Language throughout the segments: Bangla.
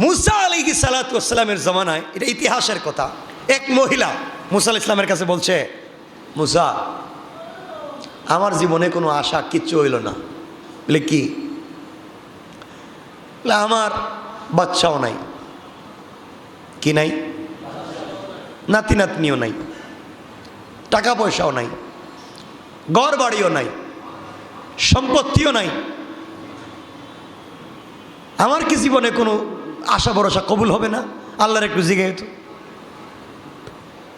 মুসা আলাইহিস সালাতু ওয়াস সালামের জামানায়, এটা ইতিহাসের কথা, এক মহিলা মুসা আলাইহিস সালামের কাছে বলছে, মুসা, আমার জীবনে কোনো আশা কিচ্ছু হইল না। বলে কি? বলে আমার বাচ্চাও নাই। কি নাই? নাতি নাতনিও নাই, টাকা পয়সাও নাই, ঘর বাড়িও নাই, সম্পত্তিও নাই। আমার কি জীবনে কোনো আশা ভরসা কবুল হবে না? আল্লাহর একটু জিজ্ঞেস তো।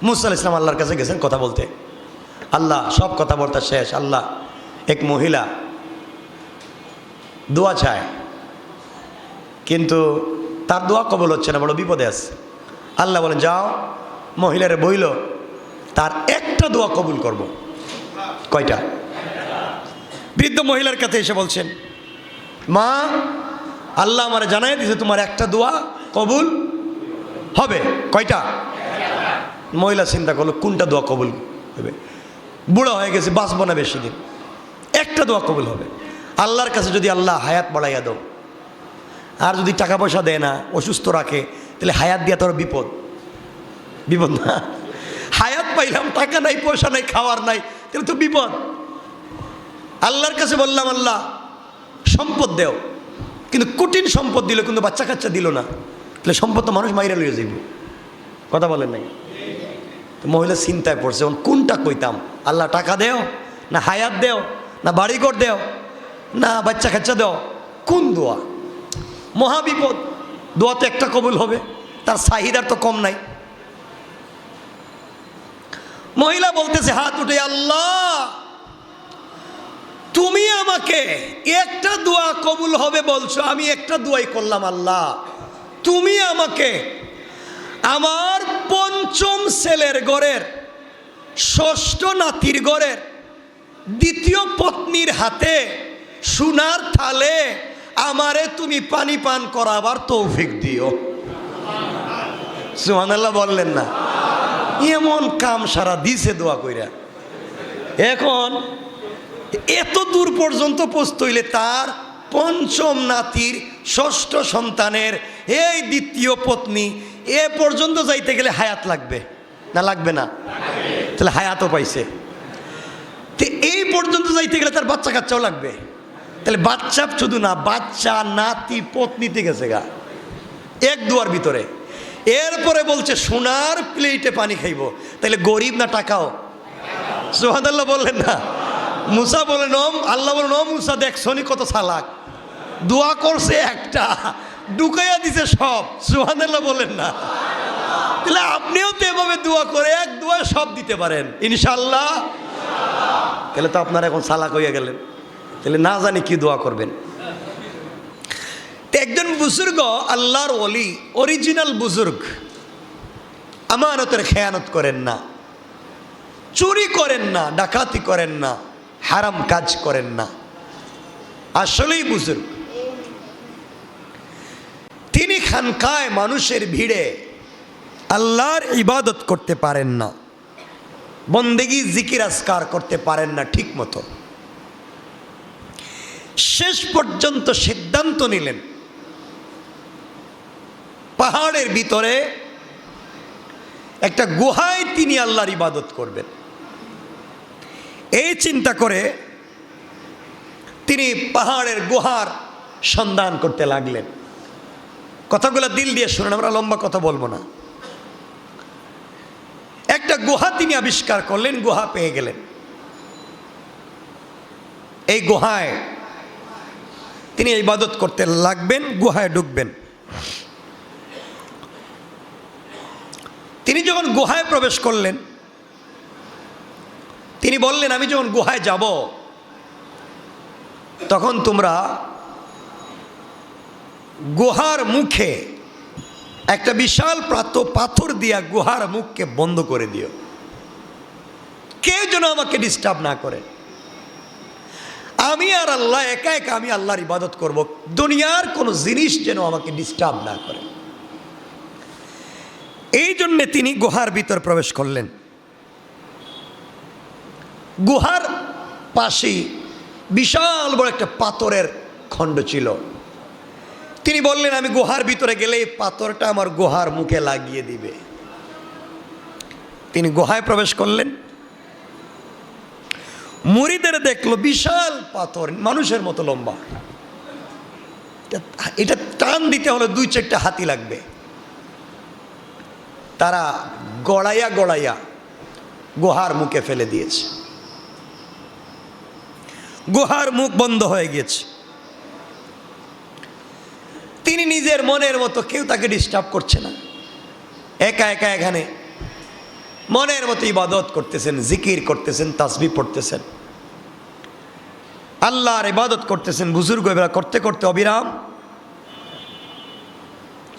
মুসা আলাইহিস সালাম আল্লাহর কাছে গেছেন কথা বলতে। আল্লাহ সব কথাবার্তা শেষ। আল্লাহ, এক মহিলা দোয়া চায়, কিন্তু তার দোয়া কবুল হচ্ছে না, বড় বিপদে আছে। আল্লাহ বলেন, যাও মহিলারে বইল তার একটা দোয়া কবুল করব। কয়টা? বৃদ্ধ মহিলার কাছে এসে বলছেন, মা, আল্লাহ আমার জানাই দিয়েছে তোমার একটা দোয়া কবুল হবে। কয়টা? মহিলা চিন্তা করলো, কোনটা দোয়া কবুল হবে? বুড়া হয়ে গেছে, বাঁচব না বেশি দিন, একটা দোয়া কবুল হবে। আল্লাহর কাছে যদি আল্লাহ হায়াত বাড়াইয়া দাও, আর যদি টাকা পয়সা দেয় না, অসুস্থ রাখে, তাহলে হায়াত দিয়া তোর বিপদ। বিপদ না? হায়াত পাইলাম, টাকা নাই, পয়সা নাই, খাওয়ার নাই, তাহলে তো বিপদ। আল্লাহর কাছে বললাম, আল্লাহ সম্পদ দেও, কিন্তু কঠিন সম্পদ দিল, কিন্তু বাচ্চা কাচ্চা দিল না, তাহলে সম্পদ তো মানুষ মাইরা লইয়া যাইব। কথা বলেন নাই? তো মহিলা চিন্তায় পড়ছে, কোনটা কইতাম? আল্লাহ টাকা দেও, না হায়াত দেও, না বাড়িঘর দেও, না বাচ্চা কাচ্চা দেও? কোন দোয়া? মহাবিপদ। দোয়া তো একটা কবুল হবে, তার চাহিদার তো কম নাই। মহিলা বলতেছে হাত উঠে, আল্লাহ তুমি আমাকে একটা দোয়া কবুল হবে বলছো, আমি একটা দোয়াই করলাম। আল্লাহ তুমি আমাকে আমার পঞ্চম ছেলের ঘরের, ষষ্ঠ নাতির ঘরের দ্বিতীয় পত্নীর হাতে সোনার থালে আমারে তুমি পানি পান করাবার তৌফিক দিও। সুবহানাল্লাহ বললেন না? এমন কাম সারা দিছে দোয়া কইরা। এখন এত দূর পর্যন্ত পৌঁছতে হইলে তার পঞ্চম নাতির ষষ্ঠ সন্তানের এই দ্বিতীয় পত্নী এ পর্যন্ত যাইতে গেলে হায়াত লাগবে না? লাগবে না? তাহলে হায়াতও পাইছে। তো এই পর্যন্ত যাইতে গেলে তার বাচ্চা কাচ্চাও লাগবে। তাহলে বাচ্চা শুধু না, বাচ্চা নাতি পত্নীতে গেছে গা এক দুয়ার ভিতরে। এরপরে বলছে সোনার প্লেটে পানি খাইব। তাহলে গরিব না টাকাও? সুবহানাল্লাহ বললেন না? মুসা বলেন, আল্লাহ বলেন, ও মুসা দেখছো নি কত চালাক, দোয়া করছে একটা, ঢুকাইয়া দিছে সব। সুবহানাল্লাহ বলেন না? তাহলে আপনিও তো এভাবে দোয়া করে এক দোয়া সব দিতে পারেন ইনশাআল্লাহ। তাহলে তো আপনারা এখন চালাক হইয়া গেলেন, তাহলে না জানি কি দোয়া করবেন। একজন বুজুর্গ, আল্লাহর ওলি, অরিজিনাল বুজুর্গ, আমানতের খেয়ানত করেন না, চুরি করেন না, ডাকাতি করেন না, হারাম কাজ করেন না, আসলেই বুজুর্গ। তিনি খানকায় মানুষের ভিড়ে আল্লাহর ইবাদত করতে পারেন না, বন্দেগী জিকির আজকার করতে পারেন না ঠিক মতো। শেষ পর্যন্ত সিদ্ধান্ত নিলেন পাহাড়ের ভিতরে একটা গুহায় তিনি আল্লাহর ইবাদত করবেন। এই চিন্তা করে তিনি পাহাড়ের গুহার সন্ধান করতে লাগলেন। কথাগুলো দিল দিয়ে শুনেন, আমরা লম্বা কথা বলবো না। একটা গুহা তিনি আবিষ্কার করলেন, গুহা পেয়ে গেলেন। এই গুহায় তিনি ইবাদত করতে লাগবেন, গুহায় ঢুকবেন। তিনি যখন গুহায় প্রবেশ করলেন, তিনি বললেন, আমি যখন গুহায় যাব তখন তোমরা গুহার মুখে একটা বিশাল পাথর দিয়া গুহার মুখকে বন্ধ করে দিও, কেউ যেন আমাকে ডিস্টার্ব না করে। আমি আর আল্লাহ একা একা, আমি আল্লাহর ইবাদত করব, দুনিয়ার কোনো জিনিস যেন আমাকে ডিস্টার্ব না করে। এই জন্যে তিনি গুহার ভিতর প্রবেশ করলেন। গুহার পাশেই বিশাল বড় একটা পাথরের খণ্ড ছিল। তিনি বললেন, আমি গুহার ভিতরে গেলে এই পাথরটা আমার গুহার মুখে লাগিয়ে দিবে। তিনি গুহায় প্রবেশ করলেন, মুরিদের দেখলো বিশাল পাথর, মানুষের মতো লম্বা। এটা টান দিতে হলে 2-4টা হাতি লাগবে। তারা গড়াইয়া গড়াইয়া গুহার মুখে ফেলে দিয়েছে। গুহার মুখ বন্ধ হয়ে গিয়েছে। তিনি নিজের মনের মতো, কেউ তাকে ডিস্টার্ব করছে না, একা একা এখানে মনের মতো ইবাদত করতেছেন, জিকির করতেছেন, তাসবিহ পড়তেছেন, আল্লাহর ইবাদত করতেছেন। বুজুর্গ এবার করতে করতে অবিরাম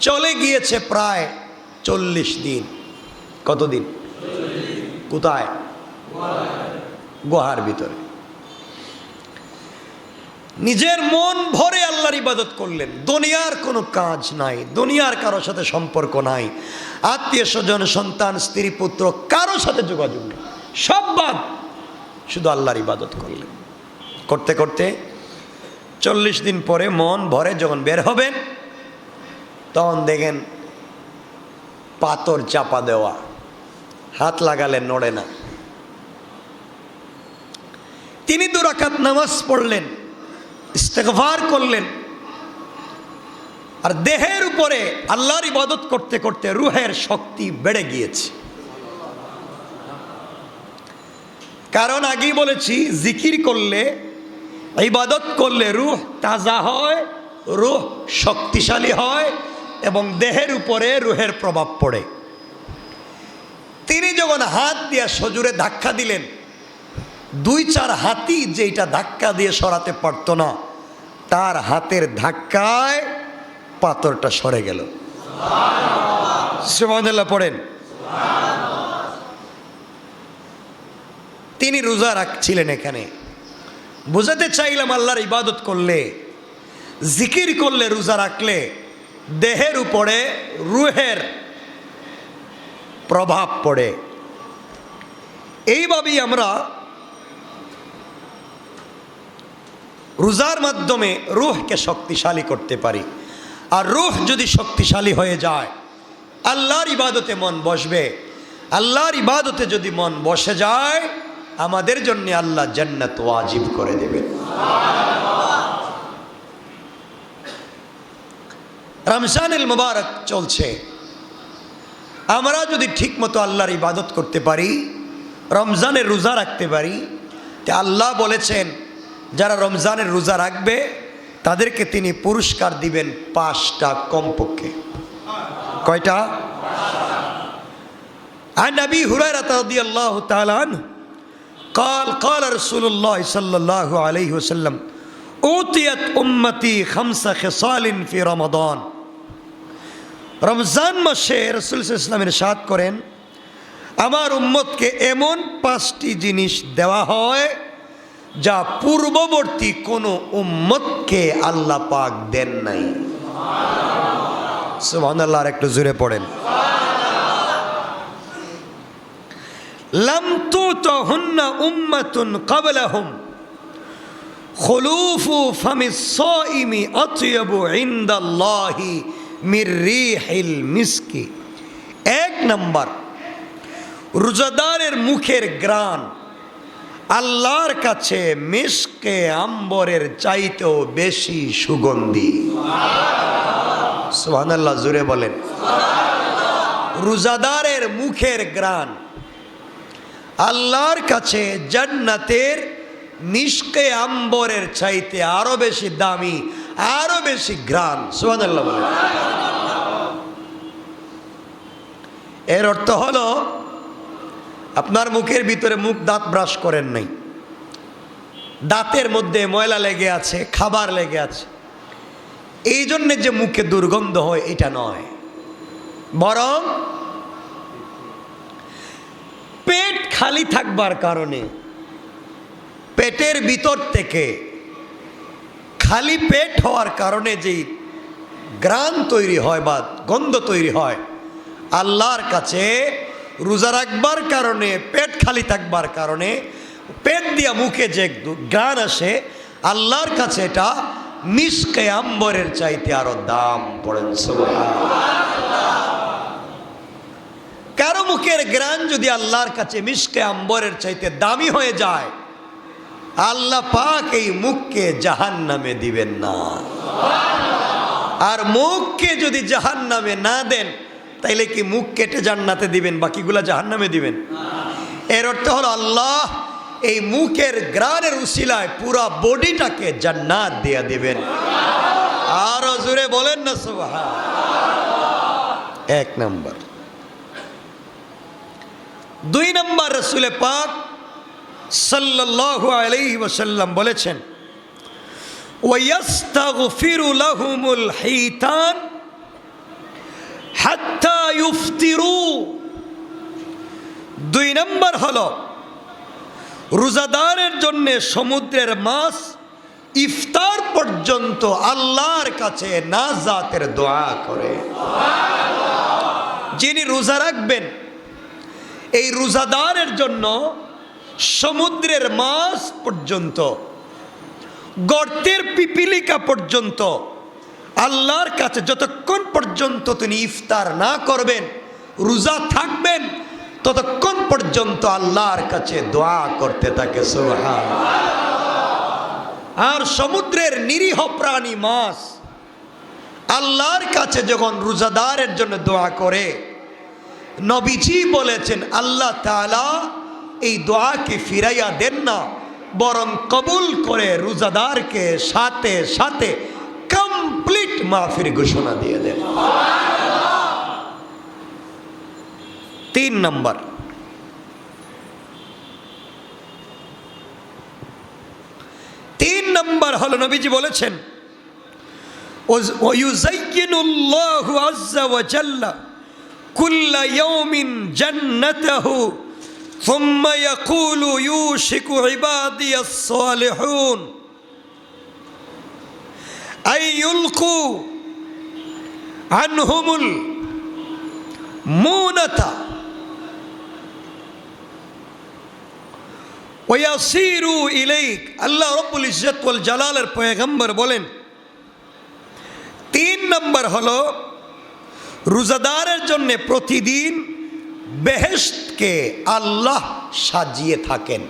চলে গিয়েছে প্রায় 40 দিন। কতদিন? কোথায়? গুহার ভিতরে। নিজের মন ভরে আল্লাহর ইবাদত করলেন। দুনিয়ার কোনো কাজ নাই, দুনিয়ার কারোর সাথে সম্পর্ক নাই, আত্মীয় স্বজন, সন্তান, স্ত্রী, পুত্র, কারোর সাথে যোগাযোগ নেই, সব বাদ, শুধু আল্লাহর ইবাদত করলেন। করতে করতে 40 দিন পরে মন ভরে যখন বের হবেন, তখন দেখেন পাথর চাপা দেওয়া, হাত লাগালে নড়ে না। তিনি 2 রাকাত নামাজ পড়লেন, ইস্তেগফার করলেন, আর দেহের উপরে আল্লাহর ইবাদত করতে করতে রুহের শক্তি বেড়ে গিয়েছে। কারণ আগেই বলেছি, জিকির করলে, ইবাদত করলে রুহ তাজা হয়, রুহ শক্তিশালী হয় এবং দেহের উপরে রুহের প্রভাব পড়ে। তিনি যখন হাত দিয়ে সজোরে ধাক্কা দিলেন, 2-4 হাতি যেটা ধাক্কা দিয়ে সরাতে পারত না, তার হাতের ধাক্কায় পাথরটা সরে গেল। সুবহানাল্লাহ পড়েন। তিনি রোজা রাখছিলেন। এখানে বোঝাতে চাইলাম, আল্লাহর ইবাদত করলে, জিকির করলে, রোজা রাখলে দেহের উপরে রুহের প্রভাব পড়ে। এইভাবেই আমরা রোজার মাধ্যমে রুহকে শক্তিশালী করতে পারি। আর রুহ যদি শক্তিশালী হয়ে যায়, আল্লাহর ইবাদতে মন বসবে। আল্লাহর ইবাদতে যদি মন বসে যায়, আমাদের জন্য আল্লাহ জান্নাত ওয়াজিব করে দেবেন। রমজানুল মুবারক চলছে। আমরা যদি ঠিকমতো আল্লাহর ইবাদত করতে পারি, রমজানের রোজা রাখতে পারি, তে আল্লাহ বলেছেন যারা রমজানের রোজা রাখবে তাদেরকে তিনি পুরস্কার দিবেন 5টা কমপক্ষে। কয়টা? عن أبي هريرة رضي الله تعالى عنه قال قال رسول الله صلى الله عليه وسلم أوتيت أمتي 5 خصال في رمضان। রমজান মাসে রাসূল সাল্লাল্লাহু আলাইহি ওয়াসাল্লাম ইরশাদ করেন, আমার উম্মতকে এমন 5টি জিনিস দেওয়া হয় যা পূর্ববর্তী কোনো উম্মতকে আল্লাহ পাক দেন নাই। সুবহানাল্লাহ। আর একটু জোরে পড়েন। লাম তুতাহুন্না উম্মাতুন ক্বাবলাহুম খুলুফু ফামিস সাইমি আতয়াবু ইনদাল্লাহি মির রিহিল মিসকি। 1 নাম্বার, রোজাদারের মুখের ঘ্রাণ আল্লাহর কাছে মিশকে আম্বরের চাইতেও বেশি সুগন্ধি। সুবহানাল্লাহ, জোরে বলেন। রোজাদারের মুখের ঘ্রাণ আল্লাহর কাছে জান্নাতের মিশকে আম্বরের চাইতে আরো বেশি দামি, আরো বেশি ঘ্রাণ। সুবহানাল্লাহ বলেন। এর অর্থ হলো, আপনার মুখের ভিতরে মুখ দাঁত ব্রাশ করেন নাই, দাঁতের মধ্যে ময়লা লেগে আছে, খাবার লেগে আছে, এই জন্যে যে মুখে দুর্গন্ধ হয় এটা নয়, বরং পেট খালি থাকবার কারণে, পেটের ভিতর থেকে খালি পেট হওয়ার কারণে যেই ঘ্রাণ তৈরি হয় বা গন্ধ তৈরি হয়, আল্লাহর কাছে রোজা রাখবার কারণে, পেট খালি থাকবার কারণে পেট দিয়া মুখে যে ঘ্রাণ আসে, আল্লাহর কাছে এটা মিশকে আম্বরের চাইতে আরো দাম। পড়েন সুবহানাল্লাহ। কারো মুখের ঘ্রাণ যদি আল্লাহর কাছে মিশকে আম্বরের চাইতে দামি হয়ে যায়, আল্লাহ পাক এই মুখকে জাহান্নামে দিবেন না। আর মুখকে যদি জাহান্নামে না দেন, তাইলে কি মুখ কেটে জান্নাতে দিবেন, বাকিগুলা জাহান্নামে দিবেন? এর অর্থ হলো আল্লাহ এই মুখের ঘ্রাণের উসিলায় পুরা বডিটাকে জান্নাত দিয়ে দিবেন। আরো জোরে বলেন না সুবহানাল্লাহ। এক নাম্বার। দুই নাম্বার, রাসূল পাক সাল্লাল্লাহু আলাইহি ওয়াসাল্লাম বলেছেন, ওয়ায়াস্তাগফিরু লাহুমুল হিতান হাত্তা ইফতিরু। দুই নাম্বার হলো রোজাদারের জন্য সমুদ্রের মাছ ইফতার পর্যন্ত আল্লাহর কাছে নাজাতের দোয়া করে। যিনি রোজা রাখবেন, এই রোজাদারের জন্য সমুদ্রের মাছ পর্যন্ত, গর্তের পিপিলিকা পর্যন্ত আল্লাহর কাছে যতক্ষণ পর্যন্ত তিনি ইফতার না করবেন, রোজা থাকবেন, ততক্ষণ পর্যন্ত আল্লাহর কাছে দোয়া করতে থাকে। সুবহানাল্লাহ। আর সমুদ্রের নিরীহ প্রাণী মাছ আল্লাহর কাছে যখন রোজাদারের জন্য দোয়া করে, নবীজি বলেছেন আল্লাহ তাআলা এই দোয়াকে ফিরাইয়া দেন না, বরং কবুল করে রোজাদারকে সাথে সাথে কমপ্লিট মাফির ঘোষণা দিয়ে দেন। তিন নম্বর, হলো নবীজি বলেছেন, ওয়ায়ুযায়্যিনুল্লাহু আযযা ওয়া জাল্লা কুল্লা ইয়াউমিন জান্নাতাহু সুম্মা ইয়াকুলু ইউশিকু ইবাদিয়াস সালিহুন আন ইউলকু আনহুমুল মুনাতা ওয়াসিরু ইলাইক। আল্লাহ রাব্বুল ইজ্জত ওয়াল জালালের পয়গম্বর বলেন, তিন নম্বর হলো রোজাদারের জন্য প্রতিদিন বেহেশতকে আল্লাহ সাজিয়ে থাকেন।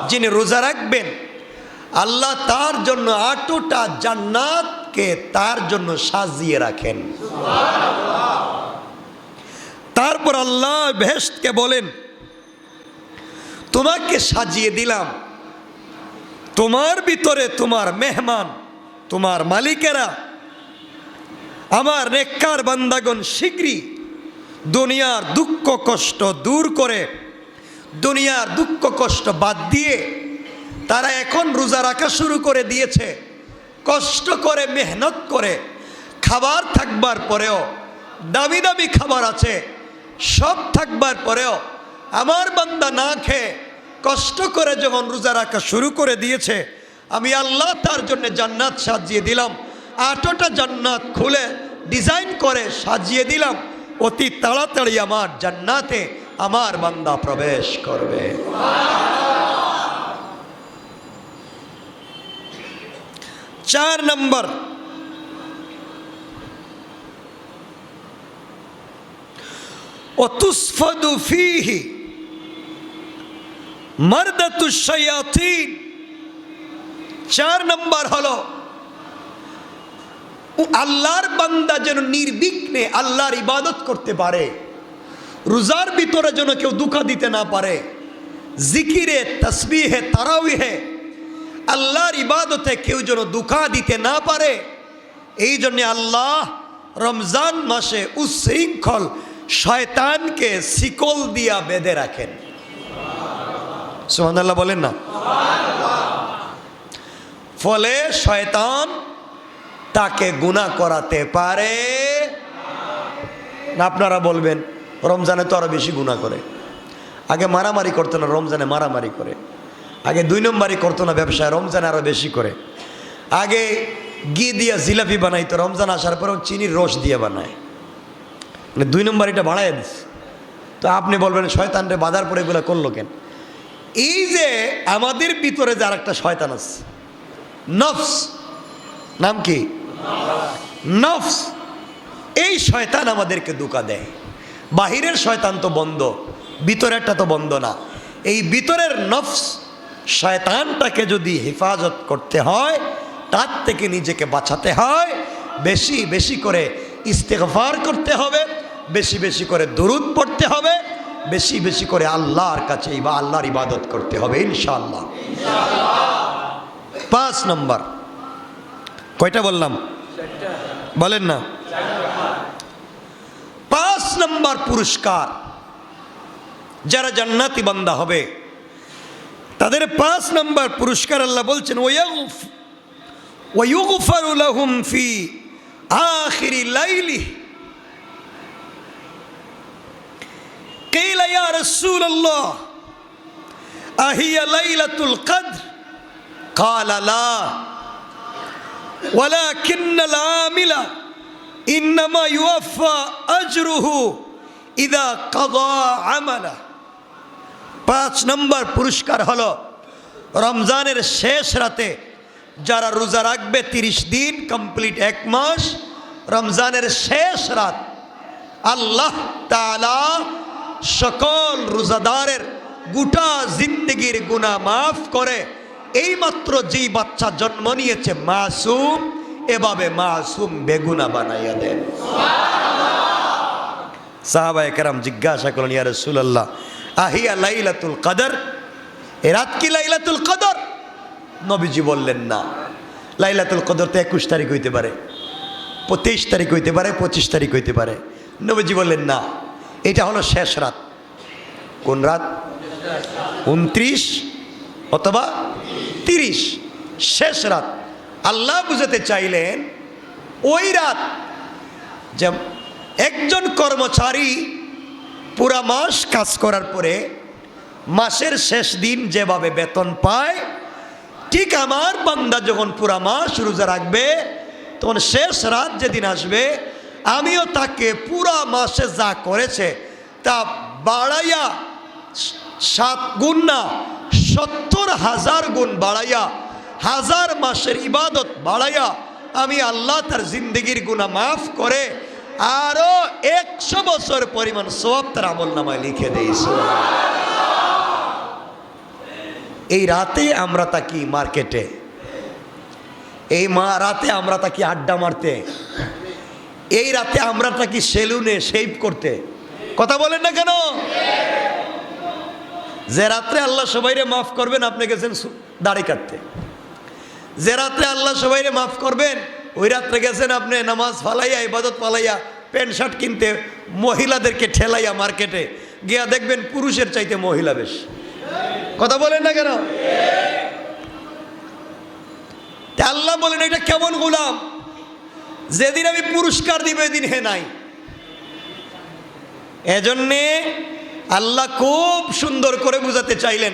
যিনি রোজা রাখবেন, আল্লাহ তার জন্য 8টা জান্নাতকে তার জন্য সাজিয়ে রাখেন। তারপর আল্লাহ বেহেশতকে বলেন, তোমাকে সাজিয়ে দিলাম, তোমার ভিতরে তোমার মেহমান, তোমার মালিকেরা, আমার নেককার বান্দাগণ শীঘ্রই দুনিয়ার দুঃখ কষ্ট দূর করে, দুনিয়ার দুঃখ কষ্ট বাদ দিয়ে তারা এখন রোজা রাখা শুরু করে দিয়েছে। কষ্ট করে মেহনত করে, খাবার থাকবার পরেও, দামি দামি খাবার আছে, সব থাকবার পরেও আমার বান্দা না খেয়ে কষ্ট করে যখন রোজা রাখা শুরু করে দিয়েছে, আমি আল্লাহ তার জন্য জান্নাত সাজিয়ে দিলাম। 8টা জান্নাত খুলে ডিজাইন করে সাজিয়ে দিলাম, অতি তাড়াতাড়ি আমার জান্নাতে আমার বান্দা প্রবেশ করবে। 4 নম্বর, ওয়াতুসফাদু ফীহি মারদাতুশ শায়াতিন। 4 নম্বর হলো আল্লাহর বান্দা যেন নির্বিঘ্নে আল্লাহর ইবাদত করতে পারে, রোজার ভিতরে যেন কেউ ধোঁকা দিতে না পারে, জিকিরে তাসবিহে তারাবিহে আল্লাহর ইবাদতে কেউ যেন ধোঁকা দিতে না পারে। এই জন্য আল্লাহ রমজান মাসে উচ্ছৃঙ্খল শয়তানকে শিকল দিয়া বেঁধে রাখেন। সুবহানাল্লাহ বলেন না। ফলে শয়তান তাকে গুনাহ করাতে পারে না। আপনারা বলবেন রমজানে তো আরো বেশি গুনাহ করে। আগে মারামারি করতো না, রমজানে মারামারি করে। আগে 2 নম্বরই করতো না ব্যবসায়, রমজানে আরো বেশি করে। আগে ঘি দিয়া জিলাপি বানাইতো, রমজান আসার পরেও চিনির রস দিয়ে বানায়, মানে 2 নম্বরটা বাড়াই দিচ্ছে। তো আপনি বলবেন শয়তান রে বাধার পরে এগুলো করলো কেন? এই যে আমাদের ভিতরে যে আরেকটা শয়তান আছে, নফস। নাম কি? নফস। এই শয়তান আমাদেরকে ধোঁকা দেয়। বাহিরের শয়তান তো বন্ধ, ভিতরেরটা তো বন্ধ না। এই ভিতরের নফস শয়তানটাকে যদি হেফাজত করতে হয়, তার থেকে নিজেকে বাঁচাতে হয়, বেশি বেশি করে ইস্তেগফার করতে হবে, বেশি বেশি করে দুরূদ পড়তে হবে, বেশি বেশি করে আল্লাহর কাছে বা আল্লাহর ইবাদত করতে হবে ইনশাআল্লাহ। 5 নম্বর। কয়টা বললাম? বলেন না। 5 নম্বর পুরস্কার, যারা জান্নাতি বান্দা হবে তাদের 5 নম্বর পুরস্কার আল্লাহ বলছেন, ওয়ায়ুগফারু লাহুম ফি আখিরি লাইলি কিলা ইয়া রাসূলুল্লাহ আহিয়া লাইলাতুল কদর ক্বালা লা ওয়ালাকিন্নাল আমিলা ইন্নামা ইউওয়াফা আজরুহু ইযা কাযা আমালা। 5 নম্বর পুরস্কার হলো রমজানের শেষ রাতে যারা রোজা রাখবে 30 দিন কমপ্লিট, 1 মাস, রমজানের শেষ রাত আল্লাহ তাআলা সকল রোজাদারের গোটা জিন্দেগির গুনাহ মাফ করে এইমাত্র যেই বাচ্চা জন্ম নিয়েছে মাসুম, এভাবে মাসুম বেগুনা বানাইয়া দেন। সাহাবায়ে কেরাম জিজ্ঞাসা করলেন, ইয়া রাসূলুল্লাহ আহিয়া লাইলাতুল কদর, এ রাত কি লাইলাতুল কদর? নবীজি বললেন না, লাইলাতুল কদর তো 21 তারিখ হইতে পারে, 23 তারিখ হইতে পারে, 25 তারিখ হইতে পারে। নবীজি বললেন না, এটা হলো শেষ রাত। কোন রাত? 29 অথবা 30, শেষ রাত। আল্লাহ বুঝাতে চাইলেন ওই রাত যে একজন কর্মচারী পুরা মাস কাজ করার পরে মাসের শেষ দিন যেভাবে বেতন পায়, ঠিক আমার বান্দা যখন পুরা মাস রোজা রাখবে তখন শেষ রাত যেদিন আসবে আমিও তাকে পুরা মাসে যা করেছে তা বাড়াইয়া 7 গুণ না 70,000 গুণ বাড়াইয়া, 1000 মাসের ইবাদত বাড়াইয়া আমি আল্লাহ তার জিন্দগির গুনাহ মাফ করে আরো 100 বছর পরিমাণ সওয়াব তার আমলনামায় লিখে দেই। এই রাতে আমরা তাকি মার্কেটে, এই রাতে আমরা তাকি আড্ডা মারতে, এই রাতে আমরা তাকি সেলুনে শেভ করতে। কথা বলেন না কেন? যে রাত্রে আল্লাহ সবাইরে মাফ করবেন আপনি গেছেন দাড়ি কাটতে, যে রাত্রে আল্লাহ সবাইরে মাফ করবেন ওই রাত্রে গেছেন আপনি নামাজ ফালাইয়া ইবাদত ফালাইয়া প্যান্ট শার্ট কিনতে, মহিলাদেরকে ঠেলাইয়া মার্কেটে গিয়া দেখবেন পুরুষের চাইতে মহিলা বেশি। কথা বলেন না কেন? আল্লাহ বলেন এটা কেমন গোলাম, যেদিন আমি পুরস্কার দিব এদিন হে নাই। এজন্যে আল্লাহ খুব সুন্দর করে বুঝাতে চাইলেন,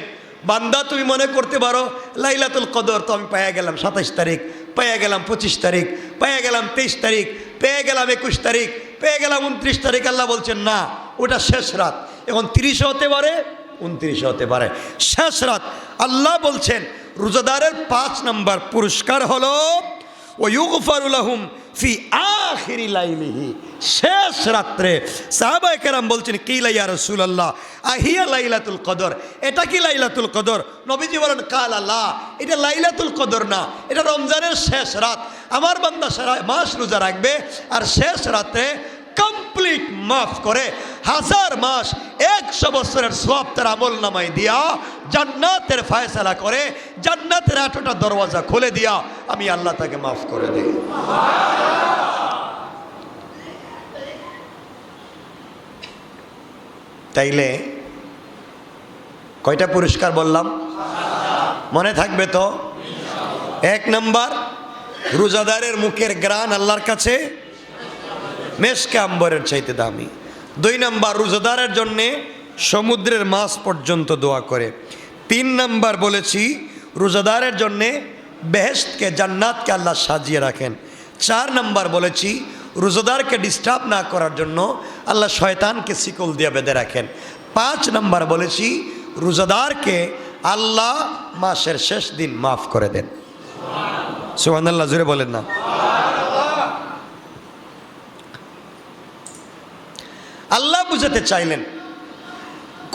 বান্দা তুমি মনে করতে পারো লাইলাতুল কদর তো আমি পাইয়া গেলাম 27 তারিখ, পাইয়া গেলাম 25 তারিখ, পাইয়া গেলাম 23 তারিখ, পেয়ে গেলাম 21 তারিখ, পেয়ে গেলাম 29 তারিখ। আল্লাহ বলছেন না, ওটা শেষ রাত। এখন 30 হতে পারে, 29 হতে পারে, শেষ রাত। আল্লাহ বলছেন রোজাদারের 5 নম্বর পুরস্কার হলো ওয়ায়ুগফারু লাহুম ফি আখিরি লাইলিহি, শেষ রাত্রে। সাহাবায়ে কেরাম বলছেন কিলা ইয়া রাসূলুল্লাহ আহিয়া লাইলাতুল কদর, এটা কি লাইলাতুল কদর? নবীজি বলেন কালা লা, এটা লাইলাতুল কদর না, এটা রমজানের শেষ রাত। আমার বান্দা সারা মাস রোজা রাখবে আর শেষ রাতে কমপ্লিট মাফ করে 1000 মাস 100 বছরের সওয়াব তার আমলনামায় দিয়া জান্নাতের ফয়সালা করে, জান্নাতের 8টা দরওয়াজা খুলে দিয়া আমি আল্লাহ তাকে মাফ করে দেই। তাইলে কয়টা পুরস্কার বললাম? মনে থাকবে তো? 1 নম্বর, রোজাদারের মুখের গ্রাণ আল্লাহর কাছে মেশকে আম্বরের চাইতে দামি। 2 নম্বর, রোজাদারের জন্যে সমুদ্রের মাছ পর্যন্ত দোয়া করে। 3 নম্বর বলেছি রোজাদারের জন্যে বেহেশতকে, জান্নাতকে আল্লাহ সাজিয়ে রাখেন। 4 নম্বর বলেছি রোজাদারকে ডিস্টার্ব না করার জন্য আল্লাহ শয়তানকে শিকল দিয়ে বেঁধে রাখেন। 5 নম্বর বলেছি রোজাদারকে আল্লাহ মাসের শেষ দিন মাফ করে দেন। সুবহানাল্লাহ, জোরে বলেন না। আল্লাহ বুঝাতে চাইলেন,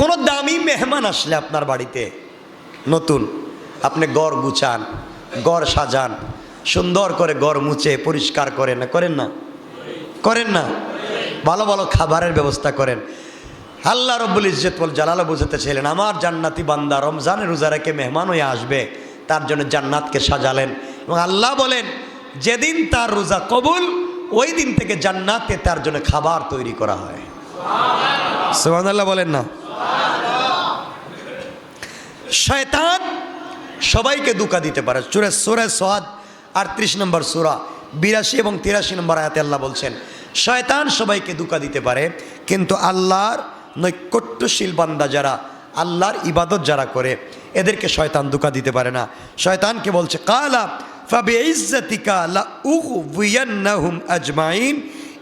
কোন দামি মেহমান আসলে আপনার বাড়িতে নতুন, আপনি ঘর গুছান, ঘর সাজান, সুন্দর করে ঘর মুছে পরিষ্কার করেন না? করেন না? করেন না? ভালো ভালো খাবারের ব্যবস্থা করেন। আল্লাহ রব্বুল ইজ্জত ওয়াল জালাল বুঝাতে চাইলেন, আমার জান্নাতি বান্দা রমজানের রোজা রেখে মেহমান হয়ে আসবে, তার জন্য জান্নাতকে সাজালেন। এবং আল্লাহ বলেন, যেদিন তার রোজা কবুল, ওই দিন থেকে জান্নাতে তার জন্য খাবার তৈরি করা হয়। সুবহানাল্লাহ বলেন না। শয়তান সবাইকে ধোঁকা দিতে পারে। সূরা সাদ 38 নম্বর সূরা 82 এবং 83 নম্বর আয়াতে আল্লাহ বলছেন, শয়তান সবাইকে ধোঁকা দিতে পারে, কিন্তু আল্লাহর নৈকট্যশীল বান্দা যারা, আল্লাহর ইবাদত যারা করে, এদেরকে শয়তান ধোঁকা দিতে পারে না। শয়তানকে বলছে, কালা ফাবিইজ্জাতিকা লাউগওয়িয়ান্নাহুম আজমাইন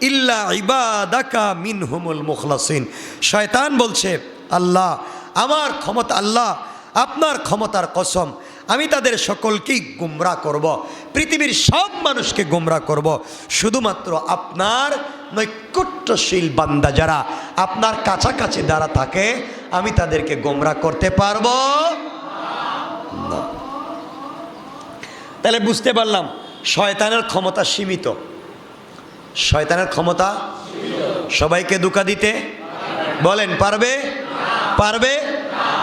ইল্লা ইবাদাকা মিনহুমুল মুখলাসিন। শয়তান বলছে, আল্লাহ আমার ক্ষমতা, আল্লাহ আপনার ক্ষমতার কসম, আমি তাদের সকলকেই গুমরাহ করব, পৃথিবীর সব মানুষকে গুমরাহ করব, শুধুমাত্র আপনার নৈকট্যশীল বান্দা যারা আপনার কাছাকাছি যারা থাকে, আমি তাদেরকে গুমরাহ করতে পারবো না। তাহলে বুঝতে পারলাম শয়তানের ক্ষমতা সীমিত। শয়তানের ক্ষমতা সবাইকে ধোঁকা দিতে, বলেন পারবে? পারবে?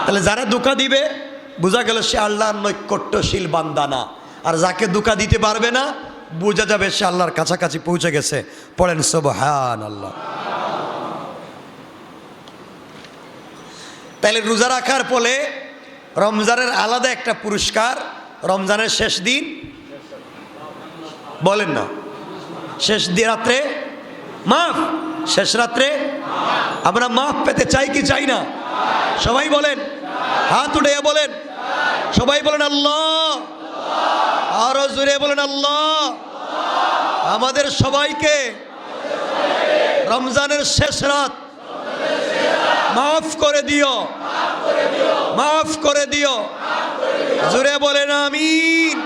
তাহলে যারা ধোঁকা দিবে, বোঝা গেল সে আল্লাহর নৈকট্যশীল বান্দা না। আর যাকে ধোঁকা দিতে পারবে না, বোঝা যাবে সে আল্লাহর কাছাকাছি পৌঁছে গেছে। পড়েন সুবহানাল্লাহ। তাহলে রোজা রাখার ফলে রমজানের আলাদা একটা পুরস্কার। রমজানের শেষ দিন, বলেন না, শেষ দিন রাত্রে মাফ, শেষ রাত্রে আমরা মাফ পেতে চাই কি চাই না? সবাই বলেন, হাত উঠে বলেন, সবাই বলেন আল্লাহ, আরো জোরে বলেন আল্লাহ। আমাদের সবাইকে রমজানের শেষ রাত মাফ করে দিও, মাফ করে দিও, জোরে বলেন আমিন।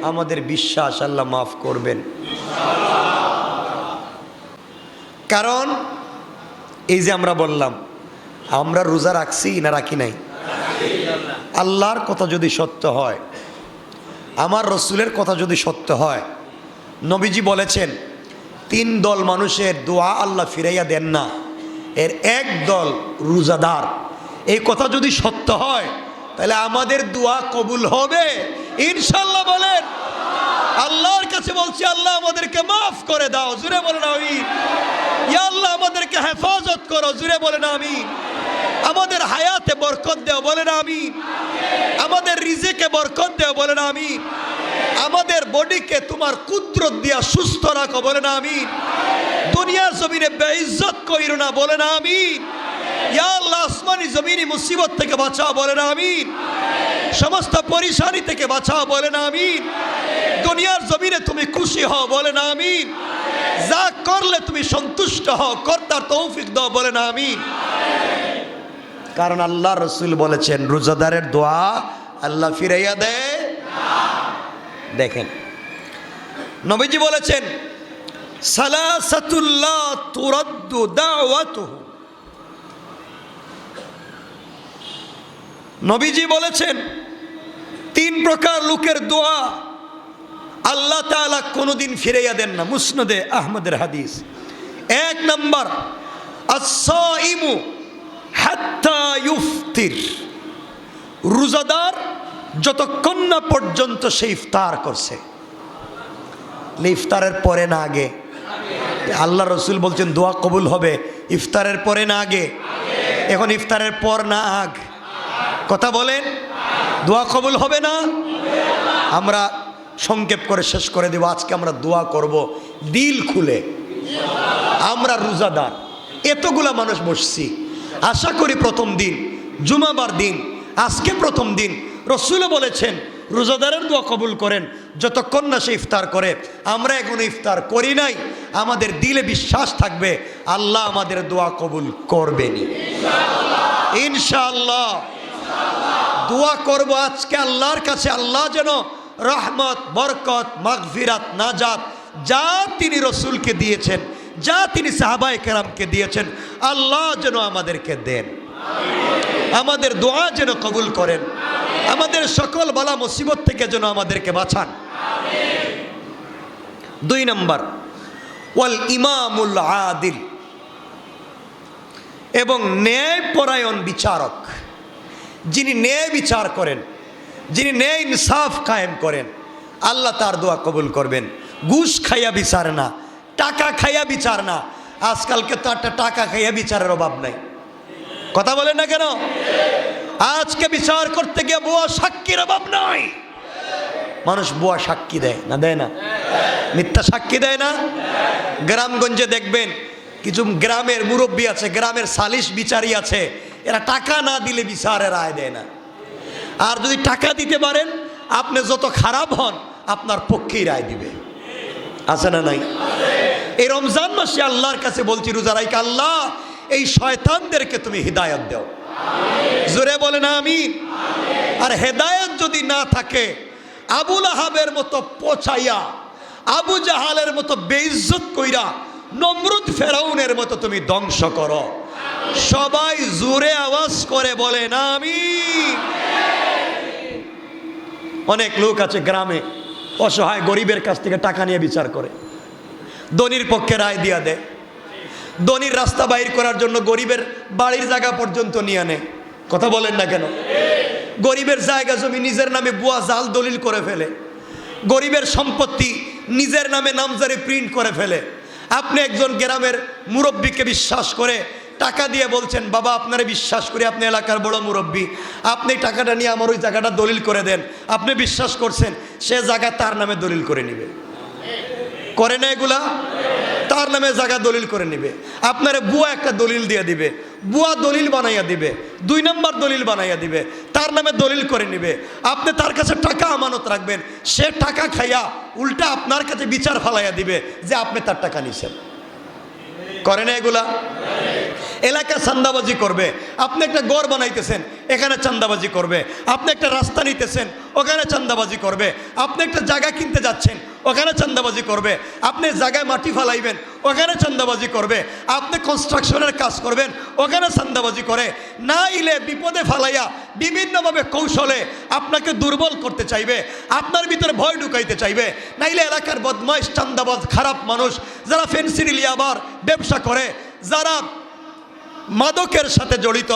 আমাদের বিশ্বাস আল্লাহ মাফ করবেন, কারণ এই যে আমরা বললাম, আমরা রোজা রাখছি না রাখি নাই? আল্লাহর কথা যদি সত্য হয়, আমার রসুলের কথা যদি সত্য হয়, নবীজি বলেছেন 3 দল মানুষের দোয়া আল্লাহ ফিরাইয়া দেন না, এর এক দল রোজাদার। এই কথা যদি সত্য হয়, তাহলে আমাদের দোয়া কবুল হবে ইনশাআল্লাহ। বলেন, আল্লাহর কাছে বলছি, আল্লাহ আমাদেরকে মাফ করে দাও, জুড়ে বলেন আমিন। ইয়া আল্লাহ আমাদেরকে হেফাজত করো, জুড়ে বলেন আমিন। আমাদের হায়াতে বরকত দাও, বলেন আমিন। আমাদের রিজিকে বরকত দাও, বলেন আমিন। আমাদের বডিকে তোমার কুদরত দিয়া সুস্থ রাখো, বলেন আমিন। দুনিয়ার জমিনে বেইজ্জত কইরো না, বলেন আমিন। ইয়া আল্লাহ আসমানি জমিনি মুসিবত থেকে বাঁচাও, বলেন আমিন। সমস্ত পরিশানি থেকে বাঁচাও, বলেন আমিন। দুনিয়ার জমিনে তুমি খুশি হও, বলেন আমিন। যা করলে তুমি সন্তুষ্ট হও, কর্তার তৌফিক দাও, বলেন আমিন। কারণ আল্লাহ রসুল বলেছেন, রোজাদারের দোয়া আল্লাহ ফিরাইয়া দেয়। দেখেন, নবীজি বলেছেন, সালাসাতুল্লাহ তুরাদ্দু দাওয়াতুহু। নবীজি বলেছেন 3 প্রকার লোকের দোয়া আল্লাহ তাআলা কোনোদিন ফিরাইয়া দেন না। মুসনাদে আহমদের হাদিস। 1 নম্বর, আস-সাইমু হাত্তা ইফতির। রোজাদার যতক্ষণ না পর্যন্ত সে ইফতার করছে, ইফতারের পরে না আগে। আল্লাহ রসুল বলছেন দোয়া কবুল হবে ইফতারের পরে না আগে। এখন ইফতারের পর না আগ, কথা বলেন, দোয়া কবুল হবে না। আমরা সংক্ষেপ করে শেষ করে দেব। আজকে আমরা দোয়া করব দিল খুলে। আমরা রোজাদার, এতগুলা মানুষ বসছি, আশা করি প্রথম দিন জুমাবার দিন, আজকে প্রথম দিন। রসুলও বলেছেন রোজাদারের দোয়া কবুল করেন যতক্ষণ না সে ইফতার করে। আমরা এখনো ইফতার করি নাই, আমাদের দিলে বিশ্বাস থাকবে আল্লাহ আমাদের দোয়া কবুল করবেনই ইনশাআল্লাহ। দোয়া করব আজকে আল্লাহর কাছে, আল্লাহ যেন রহমত, বরকত, মাগফিরাত, নাজাত যা তিনি রসুলকে দিয়েছেন, যা তিনি সাহাবায়ে কেরামকে দিয়েছেন, আল্লাহ যেন আমাদেরকে দেন। আমাদের দোয়া যেন কবুল করেন। আমাদের সকল বালা মুসিবত থেকে যেন আমাদেরকে বাঁচান। 2 নম্বর, ওয়াল ইমামুল আদিল, এবং ন্যায়পরায়ণ বিচারক। যিনি ন্যায় বিচার করেন, যিনি ন্যায় ইনসাফ কায়েম করেন, আল্লাহ তার দোয়া কবুল করবেন। ঘুষ খাইয়া বিচার না, টাকা খাইয়া বিচার না। আজকালকে তো একটা টাকা খাইয়া বিচারের অভাব নাই। কথা বলেন না কেন? আজকে বিচার করতে গিয়ে বুয়া সাক্ষীর অভাব নাই। মানুষ বুয়া সাক্ষী দেয় না, দেয় না? মিথ্যা সাক্ষী দেয় না? গ্রামগঞ্জে দেখবেন কিছু গ্রামের মুরব্বী আছে, গ্রামের সালিশ বিচারী আছে, এরা টাকা না দিলে বিচারের রায় দেয় না। আর যদি টাকা দিতে পারেন, আপনি যত খারাপ হন আপনার পক্ষেই রায় দিবে। আছে না নাই? এই রমজান মাসে আল্লাহর কাছে বলছি, রোজা রাইকে, আল্লাহ এই শয়তানদেরকে তুমি হিদায়াত দাও। জোরে বলেন আমিন। আর হেদায়েত যদি না থাকে, আবুল আহাবের মতো পচাইয়া, আবু জাহালের মতো বেইজ্জত কইরা, নমরুদ ফেরাউনের মতো তুমি ধ্বংস করো। সবাই জোরে আওয়াজ করে বলেন আমিন। অনেক লোক আছে গ্রামে অসহায় গরিবের কাছ থেকে টাকা নিয়ে বিচার করে, ধনীর পক্ষে রায় দিয়া দেয়। ধনীর রাস্তা বাইর করার জন্য গরিবের বাড়ির জায়গা পর্যন্ত নিয়ে আনে। কথা বলেন না কেন? গরিবের জায়গা জমি নিজের নামে বুয়া জাল দলিল করে ফেলে, গরিবের সম্পত্তি নিজের নামে নামজারি প্রিন্ট করে ফেলে। আপনি একজন গ্রামের মুরব্বীকে বিশ্বাস করে টাকা দিয়ে বলছেন, বাবা আপনারে বিশ্বাস করি, আপনি এলাকার বড় মুরব্বী, আপনি টাকাটা নিয়ে আমার ওই জায়গাটা দলিল করে দেন। আপনি বিশ্বাস করছেন, সে জায়গা তার নামে দলিল করে নিবে। করে না এগুলা? তার নামে জায়গা দলিল করে নিবে। আপনারে বুয়া একটা দলিল দিয়ে দিবে, বুয়া দলিল বানাইয়া দিবে, 2 নম্বর দলিল বানাইয়া দিবে, তার নামে দলিল করে নিবে। আপনি তার কাছে টাকা আমানত রাখবেন, সে টাকা খাইয়া উল্টা আপনার কাছে বিচার ফালাইয়া দিবে যে আপনি তার টাকা নিছেন। করে না এগুলা? এলাকা চান্দাবাজি করবে। আপনি একটা ঘর বানাইতেছেন, এখানে চান্দাবাজি করবে। আপনি একটা রাস্তা নিতেছেন, ওখানে চান্দাবাজি করবে। আপনি একটা জায়গা কিনতে যাচ্ছেন, ওখানে চান্দাবাজি করবে। আপনি জায়গায় মাটি ফালাইবেন, ওখানে চান্দাবাজি করবে। আপনি কনস্ট্রাকশনের কাজ করবেন, ওখানে চান্দাবাজি করে। না ইলে বিপদে ফালাইয়া বিভিন্নভাবে কৌশলে আপনাকে দুর্বল করতে চাইবে, আপনার ভিতরে ভয় ঢুকাইতে চাইবে। নাইলে এলাকার বদমাইশ, চান্দাবাজ, খারাপ মানুষ যারা ফেন্সিডিল ইয়াবার ব্যবসা করে, যারা মাদকের সাথে জড়িত,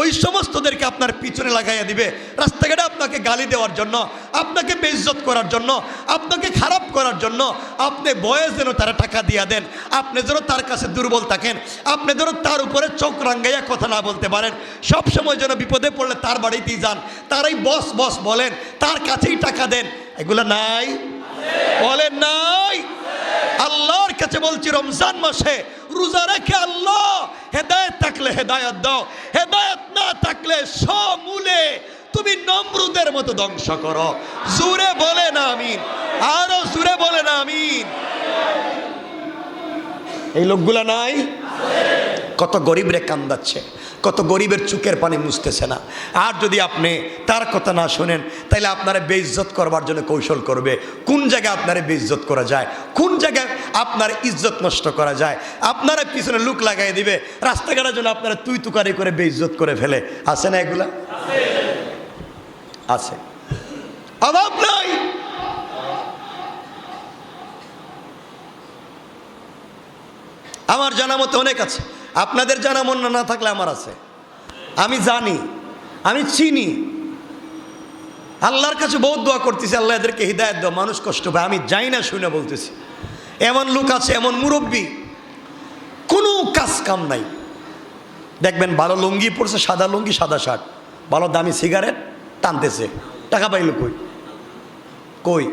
ওই সমস্তদেরকে আপনার পিছনে লাগাইয়া দিবে। রাস্তাঘাটে আপনাকে গালি দেওয়ার জন্য, আপনাকে বেইজ্জত করার জন্য, আপনাকে খারাপ করার জন্য আপনি বয়ে যেন তারা টাকা দিয়া দেন, আপনি যেন তার কাছে দুর্বল থাকেন, আপনি যেন তার উপরে চোখ রাঙ্গাইয়া কথা না বলতে পারেন। সবসময় যেন বিপদে পড়লে তার বাড়িতেই যান, তারাই বস বস বলেন, তার কাছেই টাকা দেন। এগুলো নাই? বলেন নাই? আল্লাহর কাছে বলছি, রমজান মাসে রোজা রেখে আল্লাহ হেদায়েত থাকলে হেদায়েত দাও, হেদায়েত না থাকলে সমূলে তুমি নমরুদের মতো ধ্বংস করো। জোরে বলেন আমিন, আরো জোরে বলেন আমিন। এই লোকগুলা নাই? কত গরিবরে কান্দাচ্ছে, কত গরিবের চোখের পানি মুছতেছে না। আর যদি আপনি তার কথা না শোনেন, তাহলে আপনারা বেইজ্জত করবার জন্য কৌশল করবে। কোন জায়গায় আপনারা বেইজ্জত করা যায়, কোন জায়গায় আপনার ইজ্জত নষ্ট করা যায়, আপনারা পিছনে লুক লাগাই দিবে, রাস্তাঘাটের জন্য আপনারা তুই তুকারি করে বেইজ্জত করে ফেলে। আছে না এগুলা? আছে, অভাব নাই। আমার জানা মতো অনেক আছে, আপনাদের জানা মন না থাকলে আমার আছে। আমি জানি, আমি চিনি। আল্লাহর কাছে বহুত দোয়া করতেছি, আল্লাহ এদেরকে হিদায়াত দাও। মানুষ কষ্ট পায়, আমি যাই না শুনে বলতেছি। এমন লোক আছে, এমন মুরব্বী, কোনো কাজ কাম নাই। দেখবেন ভালো লুঙ্গি পরছে, সাদা লুঙ্গি, সাদা শার্ট, ভালো দামি সিগারেট টানতেছে। টাকা পাইল কই? কই?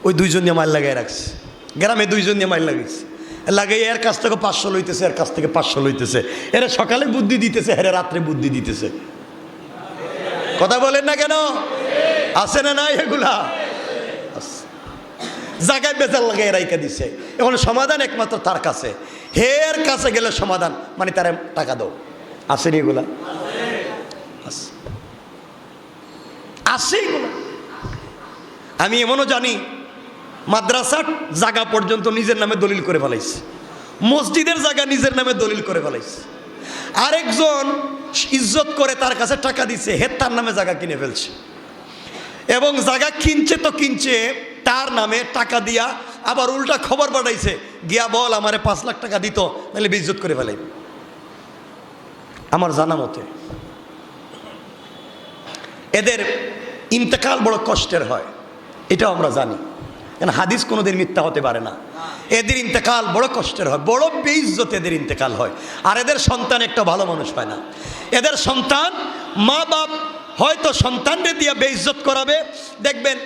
ওই 2 জন দিয়ে মাইল লাগাই রাখছে, গ্রামে 2 জন দিয়ে মাইল লাগাইছে, লাগে এর কাছ থেকে 500 লইতেছে, এর কাছ থেকে 500 লইতেছে। এরা সকালে বুদ্ধি দিতেছে, এরা রাত্রে বুদ্ধি দিতেছে। কথা বলেন না কেন? আছে না নাই? এগুলা জায়গায় বেজাল লাগাই রাইকা দিছে। এখন সমাধান একমাত্র তার কাছে, হের কাছে গেলে সমাধান, মানে তারা টাকা দাও। আসেনি এগুলা? আছে এগুলা। আমি এমনও জানি মাদ্রাসার জায়গা পর্যন্ত নিজের নামে দলিল করে ফেলাইছে, মসজিদের জায়গা নিজের নামে দলিল করে ফেলাইছে। আরেকজন ইজ্জত করে তার কাছে টাকা দিচ্ছে, হে তার নামে জায়গা কিনে ফেলছে, এবং জায়গা কিনছে তো কিনছে তার নামে টাকা দিয়া, আবার উল্টা খবর পাঠাইছে গিয়া বল আমারে 5 লাখ টাকা দিত, নাহলে বেইজ্জত করে ফেলাই। আমার জানা মতে এদের ইন্তেকাল বড় কষ্টের হয়, এটাও আমরা জানি, কারণ হাদিস কোনোদিন মিথ্যা হতে পারে না। এদের ইন্তেকাল বড় কষ্টের হয়, বড় বেইজ্জত এদের ইন্তেকাল হয়। আর এদের সন্তান একটা ভালো মানুষ হয় না। এদের সন্তান, মা বাপ হয়তো সন্তানরে দিয়ে বেইজ্জত করাবে, দেখবেন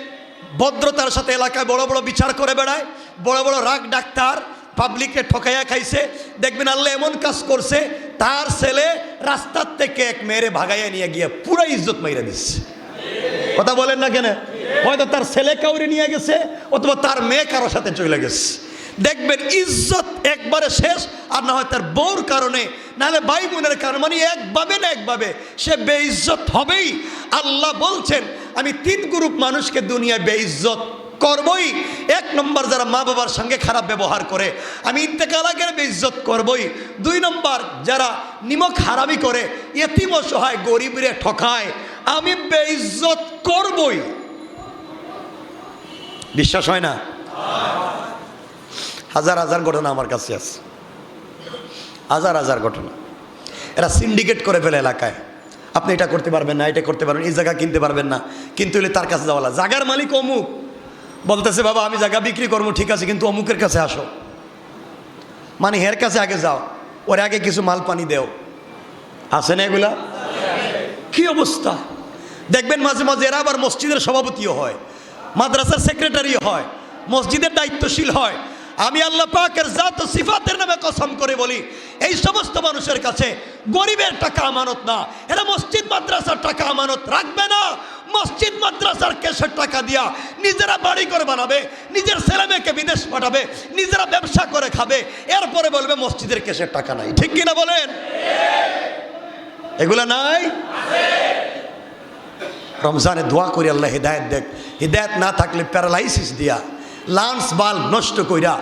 ভদ্রতার সাথে এলাকায় বড় বড় বিচার করে বেড়ায়, বড় বড় রাগ ডাক্তার, পাবলিককে ঠকাইয়া খাইছে। দেখবেন আল্লাহ এমন কাজ করছে, তার ছেলে রাস্তার থেকে এক মেয়েরে ভাগাইয়া নিয়ে গিয়ে পুরো ইজ্জত মাইরা দিচ্ছে। কথা বলেন না কেন? হয়তো তার ছেলে কাউরে নিয়ে গেছে, অথবা তার মেয়ে কারোর সাথে চলে গেছে। দেখবেন ইজ্জত একবারে শেষ, আর না হয় তার বউর কারণে, নাহলে ভাই বোনের কারণে, মানে একভাবে না একভাবে সে বেইজ্জত হবেই। আল্লাহ বলছেন আমি 3 গ্রুপ মানুষকে দুনিয়ায় বেইজ্জত করবই। 1 নম্বর যারা মা বাবার সঙ্গে খারাপ ব্যবহার করে, আমি ইন্তেকাল আগের বেইজ্জত করবই। 2 নম্বর যারা নিমক হারামি করে, এতিম অসহায় গরিবরে ঠকায়, আমি বেইজ্জত করবই। বিশ্বাস হয় না? হাজার হাজার ঘটনা আমার কাছে আছে, হাজার হাজার ঘটনা। এরা সিন্ডিকেট করে ফেলে এলাকায়, আপনি এটা করতে পারবেন না, এটা করতে পারবেন, এই জায়গা কিনতে পারবেন না, কিন্তু হলে তার কাছে যাওয়া, জায়গার মালিক অমুক বলতেছে বাবা আমি জায়গা বিক্রি করবো, ঠিক আছে, কিন্তু অমুকের কাছে আসো, মানে হের কাছে আগে যাও, ওর আগে কিছু মাল পানি দেও। আছে না এগুলা? কি অবস্থা দেখবেন। মাঝে মাঝে এরা আবার মসজিদের সভাপতিও হয়, মাদ্রাসার সেক্রেটারিও হয়, মসজিদের দায়িত্বশীল হয়। আমি আল্লাহ পাকের জাত ও সিফাতের নামে কসম করে বলি, এই সমস্ত মানুষের কাছে গরিবের টাকা আমানত না, এরা মসজিদ মাদ্রাসার টাকা আমানত রাখবে না। মসজিদ মাদ্রাসার কেসের টাকা দিয়া নিজেরা বাড়ি করে বানাবে, নিজের ছেলে মেয়েকে বিদেশ পাঠাবে, নিজেরা ব্যবসা করে খাবে, এরপরে বলবে মসজিদের কেসের টাকা নাই। ঠিক কিনা বলেন? এগুলা নাই? রমজানে দোয়া করি আল্লাহ হিদায়ত দেখ, হিদায়ত না থাকলে প্যারালাইসিস দিয়া, লান্স বাল্ব নষ্ট কইরা,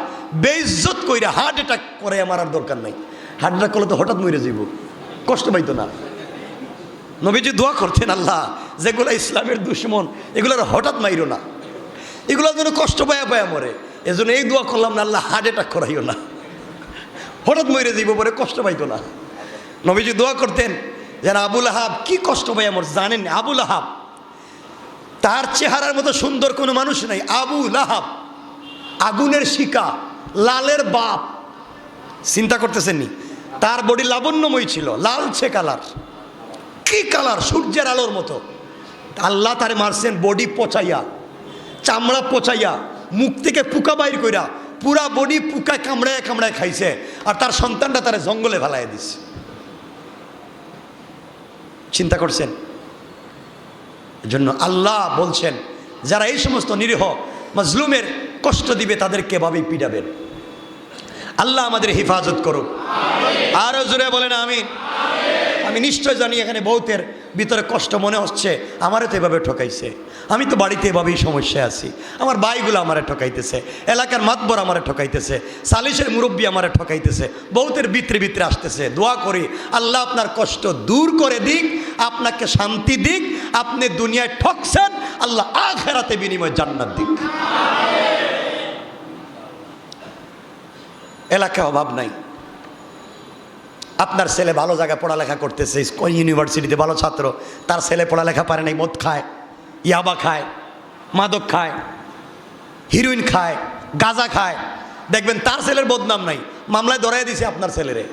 বেইজ্জত কইরা হার্ট অ্যাটাক করে আমার আর দরকার নাই। হার্ট অ্যাটাক করলে তো হঠাৎ মরে যাইব, কষ্ট পাইতো না। নবীজি দোয়া করতেন আল্লাহ যেগুলো ইসলামের দুশ্মন এগুলোর হঠাৎ মাইরো না, এগুলো যেন কষ্ট পায়া পায়া মরে। এজন্য এই দোয়া করলাম না, আল্লাহ হার্ট অ্যাটাক করাইও না, হঠাৎ মরে যাইব, পরে কষ্ট পাইতো না। নবীজি দোয়া করতেন যেন আবুল আহাব কি কষ্ট পাই আমার জানেন? আবুল আহাব, তার চেহারার মতো সুন্দর কোনো মানুষ নাই। আবুল আহাব আগুনের শিকা, লালের বাপ, চিন্তা করতেছেন নি? তার বডি লাবণ্যময় ছিল, লালচে কালার, কি কালার, সূর্যের আলোর মতো। আল্লাহ তারে মারছেন বডি পচাইয়া, চামড়া পচাইয়া, মুখ থেকে পোকা বাইর কইরা, পুরা বডি পোকা কামড়ায় কামড়ায় খাইছে, আর তার সন্তানটা তারে জঙ্গলে ফেলাইয়া দিছে। চিন্তা করছেন? এজন্য আল্লাহ বলছেন যারা এই সমস্ত নিরীহ মাজলুমের কষ্ট দিবে তাদেরকে এভাবেই পিটাবেন। আল্লাহ আমাদের হেফাজত করুক। আরো জোরে বলেন আমিন। আমি নিশ্চয় জানি এখানে বহুতের ভিতরে কষ্ট মনে হচ্ছে, আমারও তো এভাবে ঠকাইছে, আমি তো বাড়িতে এভাবেই সমস্যায় আছি, আমার ভাইগুলো আমারে ঠকাইতেছে, এলাকার মাতবর আমারে ঠকাইতেছে, সালিশের মুরব্বী আমারে ঠকাইতেছে, বহুতের ভিতরে ভিতরে আসতেছে। দোয়া করি আল্লাহ আপনার কষ্ট দূর করে দিক, আপনাকে শান্তি দিক। আপনি দুনিয়ায় ঠকছেন, আল্লাহ আখিরাতে বিনিময় জান্নাত দিক। এলাকায় অভাব নাই, আপনার ছেলে ভালো জায়গায় পড়ালেখা করতেছে, ইউনিভার্সিটিতে ভালো ছাত্র, তার ছেলে পড়ালেখা পারে নাই, মদ খায়, ইয়াবা খায়, মাদক খায়, হিরোইন খায়, গাঁজা খায়, দেখবেন তার ছেলের বদনাম নাই, মামলায় ধরাই দিছে আপনার ছেলেরে।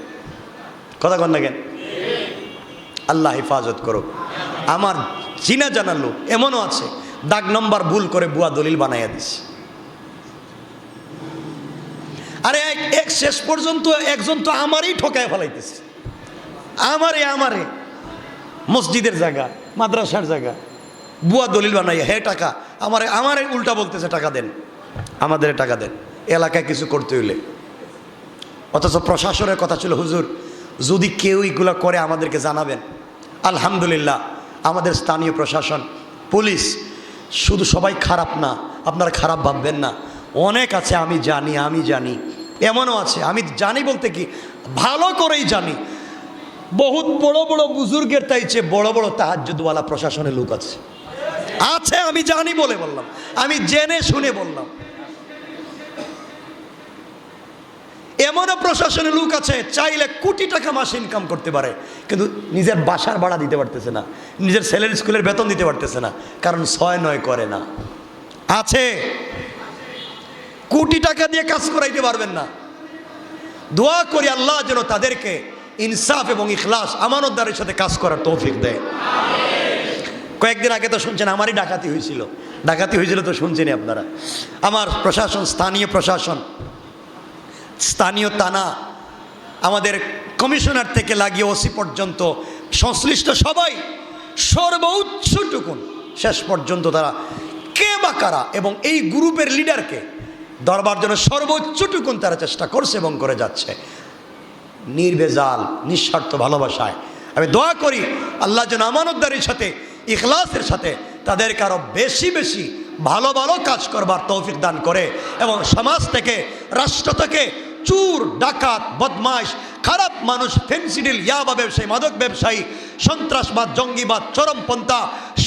কথা কন না কেন? আল্লাহ হেফাজত করুক। আমার চিনা জানা লোক এমনও আছে, দাগ নম্বর ভুল করে বুয়া দলিল বানাইয়া দিছে। আরে এক শেষ পর্যন্ত একজন তো আমারই ঠকায় ফেলাইতেছে, আমারে মসজিদের জায়গা, মাদ্রাসার জায়গা বুয়া দলিল বানাইয়া, হে টাকা আমারে উল্টা বলতেছে টাকা দেন, আমাদের টাকা দেন এলাকায় কিছু করতে হইলে। অথচ প্রশাসনের কথা ছিল হুজুর যদি কেউ এগুলো করে আমাদেরকে জানাবেন। আলহামদুলিল্লাহ আমাদের স্থানীয় প্রশাসন, পুলিশ শুধু সবাই খারাপ না, আপনারা খারাপ ভাববেন না। অনেক আছে আমি জানি, এমনও আছে আমি জানি বলতে কি ভালো করেই জানি, বহুত বড় বড় বুজুর্গের চাইছে বড় বড় তাহাজ্জুদওয়ালা প্রশাসনের লোক আছে। আমি জানি বলে বললাম, আমি জেনে শুনে বললাম। এমনও প্রশাসনের লোক আছে চাইলে কোটি টাকা মাসে ইনকাম করতে পারে, কিন্তু নিজের বাসার ভাড়া দিতে পারতেছে না, নিজের ছেলের স্কুলের বেতন দিতে পারতেছে না, কারণ 6-9 করে না। আছে, কোটি টাকা দিয়ে কাজ করাইতে পারবেন না। দোয়া করি আল্লাহ যেন তাদেরকে ইনসাফ এবং ইখলাস আমানতদারের সাথে কাজ করার তৌফিক দেয়। কয়েকদিন আগে তো শুনছেন আমারই ডাকাতি হয়েছিল তো শুনছেনই আপনারা। আমার প্রশাসন, স্থানীয় প্রশাসন, স্থানীয় থানা, আমাদের কমিশনার থেকে লাগিয়ে ওসি পর্যন্ত সংশ্লিষ্ট সবাই সর্বোচ্চটুকুন শেষ পর্যন্ত তারা কে বা কারা এবং এই গ্রুপের লিডারকে ধরবার জন্য সর্বোচ্চটুকুন তারা চেষ্টা করছে এবং করে যাচ্ছে নির্ভেজাল নিঃস্বার্থ ভালোবাসায়। আমি দোয়া করি আল্লাহ যেন আমানতদারির সাথে ইখলাসের সাথে তাদেরকে আরও বেশি বেশি ভালো ভালো কাজ করবার তৌফিক দান করে এবং সমাজ থেকে, রাষ্ট্র থেকে চোর, ডাকাত, বদমাইশ, খারাপ মানুষ, ফেন্সিডিল, ইয়াবা ব্যবসায়ী, মাদক ব্যবসায়ী, সন্ত্রাসবাদ, জঙ্গিবাদ, চরমপন্থা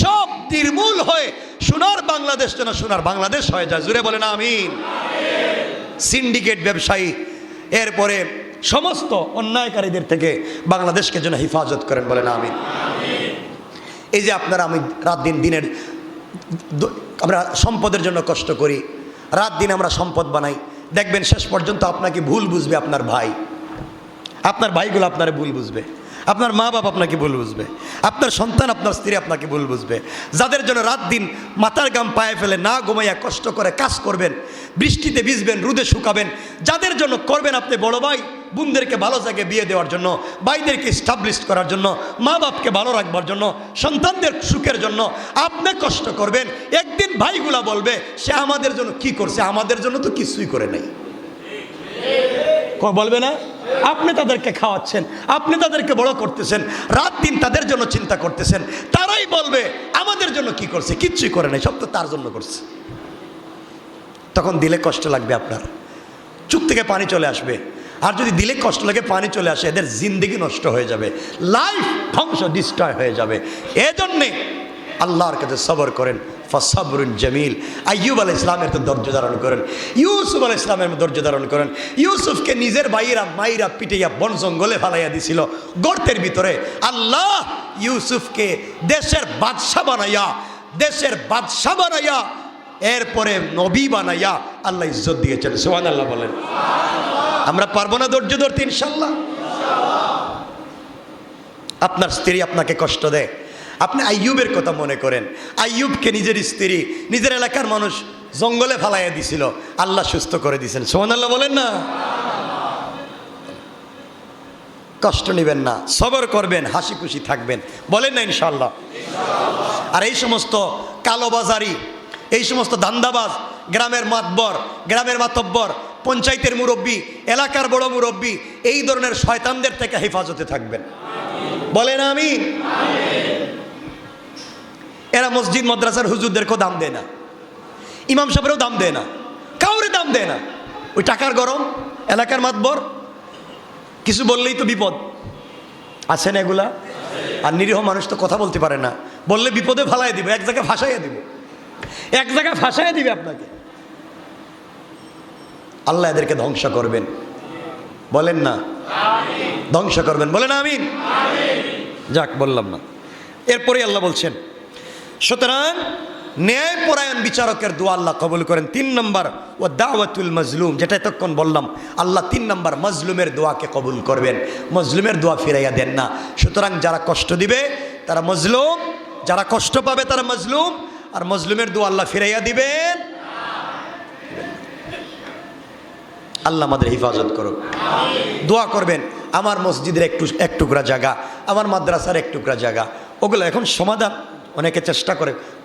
সব নির্মূল হয়ে সোনার বাংলাদেশ যেন সোনার বাংলাদেশ হয়ে যায়। জুড়ে বলেন আমিন। সিন্ডিকেট ব্যবসায়ী, এরপরে সমস্ত অন্যায়কারীদের থেকে বাংলাদেশকে যেন হেফাজত করেন, বলেন আমিন। এই যে আপনারা, আমি রাত দিনের আমরা সম্পদের জন্য কষ্ট করি, রাত দিন আমরা সম্পদ বানাই, দেখবেন শেষ পর্যন্ত আপনাকে ভুল বুঝবে আপনার ভাই, আপনার ভাইগুলো আপনার ভুল বুঝবে, আপনার মা বাপ আপনাকে ভুল বুঝবে, আপনার সন্তান, আপনার স্ত্রী আপনাকে ভুল বুঝবে। যাদের জন্য রাত দিন মাথার গাম পায়ে ফেলে না ঘুমাইয়া কষ্ট করে কাজ করবেন, বৃষ্টিতে ভিজবেন, রোদে শুকাবেন, যাদের জন্য করবেন আপনি বড় ভাই বোনদেরকে ভালো জায়গায় বিয়ে দেওয়ার জন্য, ভাইদেরকে স্টাবলিশ করার জন্য, মা বাপকে ভালো রাখবার জন্য, সন্তানদের সুখের জন্য আপনি কষ্ট করবেন। একদিন ভাইগুলা বলবে সে আমাদের জন্য কি করছে, আমাদের জন্য তো কিছুই করে নাই, বলবে না? আপনি তাদেরকে খাওয়াচ্ছেন, আপনি তাদেরকে বড় করতেছেন, রাত দিন তাদের জন্য চিন্তা করতেছেন, তারাই বলবে আমাদের জন্য কি করছে, কিচ্ছুই করে নাই, সব তো তার জন্য করছে। তখন দিলে কষ্ট লাগবে, আপনার চোখ থেকে পানি চলে আসবে। আর যদি দিলে কষ্ট লাগে, পানি চলে আসে, এদের জিন্দেগি নষ্ট হয়ে যাবে, লাইফ ধ্বংস, ডিস্ট্রয় হয়ে যাবে। এজন্যে আল্লাহর কাছে সবর করেন, ফসবরুন জামিল। আইয়ুব আলাইহিস সালামের তো ধৈর্য ধারণ করেন, ইউসুফ আলাইহিস সালামের ধৈর্য ধারণ করেন। ইউসুফকে নিজের ভাইয়েরা মাইরা পিটাইয়া বন জঙ্গলে ফালাইয়া দিছিল, গর্তের ভিতরে। আল্লাহ ইউসুফকে দেশের বাদশা বানাইয়া এরপরে নবী বানাইয়া আল্লাহ ইজ্জত দিয়েছেন। সুবহানাল্লাহ বলেন। আমরা পারবো না ধৈর্য ধরতে ইনশাআল্লাহ? আপনার স্ত্রী আপনাকে কষ্ট দেয়, আপনি আইয়ুবের কথা মনে করেন। আইয়ুবকে নিজের স্ত্রী, নিজের এলাকার মানুষ জঙ্গলে ফালাইয়া দিছিল, আল্লাহ সুস্থ করে দিয়েছেন। সুবহানাল্লাহ বলেন না? কষ্ট নেবেন না, সবর করবেন, হাসি খুশি থাকবেন, বলেন না ইনশাআল্লাহ? আর এই সমস্ত কালোবাজারি, এই সমস্ত ধান্দাবাজ, গ্রামের মাতবর, গ্রামের মাতব্বর, পঞ্চায়েতের মুরব্বী, এলাকার বড় মুরব্বী, এই ধরনের শয়তানদের থেকে হেফাজতে থাকবেন, বলেন আমিন। এরা মসজিদ মাদ্রাসার হুজুরদেরকেও দাম দেয় না, ইমাম সাহেবেরও দাম দেয় না, কাউরে দাম দেয় না। ওই টাকার গরম, এলাকার মাতবর, কিছু বললেই তো বিপদ, আছে না এগুলা? আর নিরীহ মানুষ তো কথা বলতে পারে না, বললে বিপদে ফালাই দিবে, এক জায়গায় ফাঁসাইয়া দিবে আপনাকে। আল্লাহ এদেরকে ধ্বংস করবেন, বলেন না? ধ্বংস করবেন, বলেন আমিন। যাক, বললাম না। এরপরে আল্লাহ বলছেন, সুতরাং ন্যায়পরায়ণ বিচারকের দোয়া আল্লাহ কবুল করেন। 3 নম্বর ও দাওয়াতুল মাজলুম, যেটা এতক্ষণ বললাম, আল্লাহ 3 নম্বর মজলুমের দোয়াকে কবুল করবেন, মজলুমের দোয়া ফিরাইয়া দেন না। সুতরাং যারা কষ্ট দিবে তারা মজলুম, যারা কষ্ট পাবে তারা মজলুম, আর মজলুমের দোয়া আল্লাহ ফিরাইয়া দিবেন। আল্লাহ আমাদের হেফাজত করুক। দোয়া করবেন, আমার মসজিদের এক টুকরা জায়গা, আমার মাদ্রাসার এক টুকরা জায়গা, ওগুলো এখন সমাধান অনেকে চেষ্টা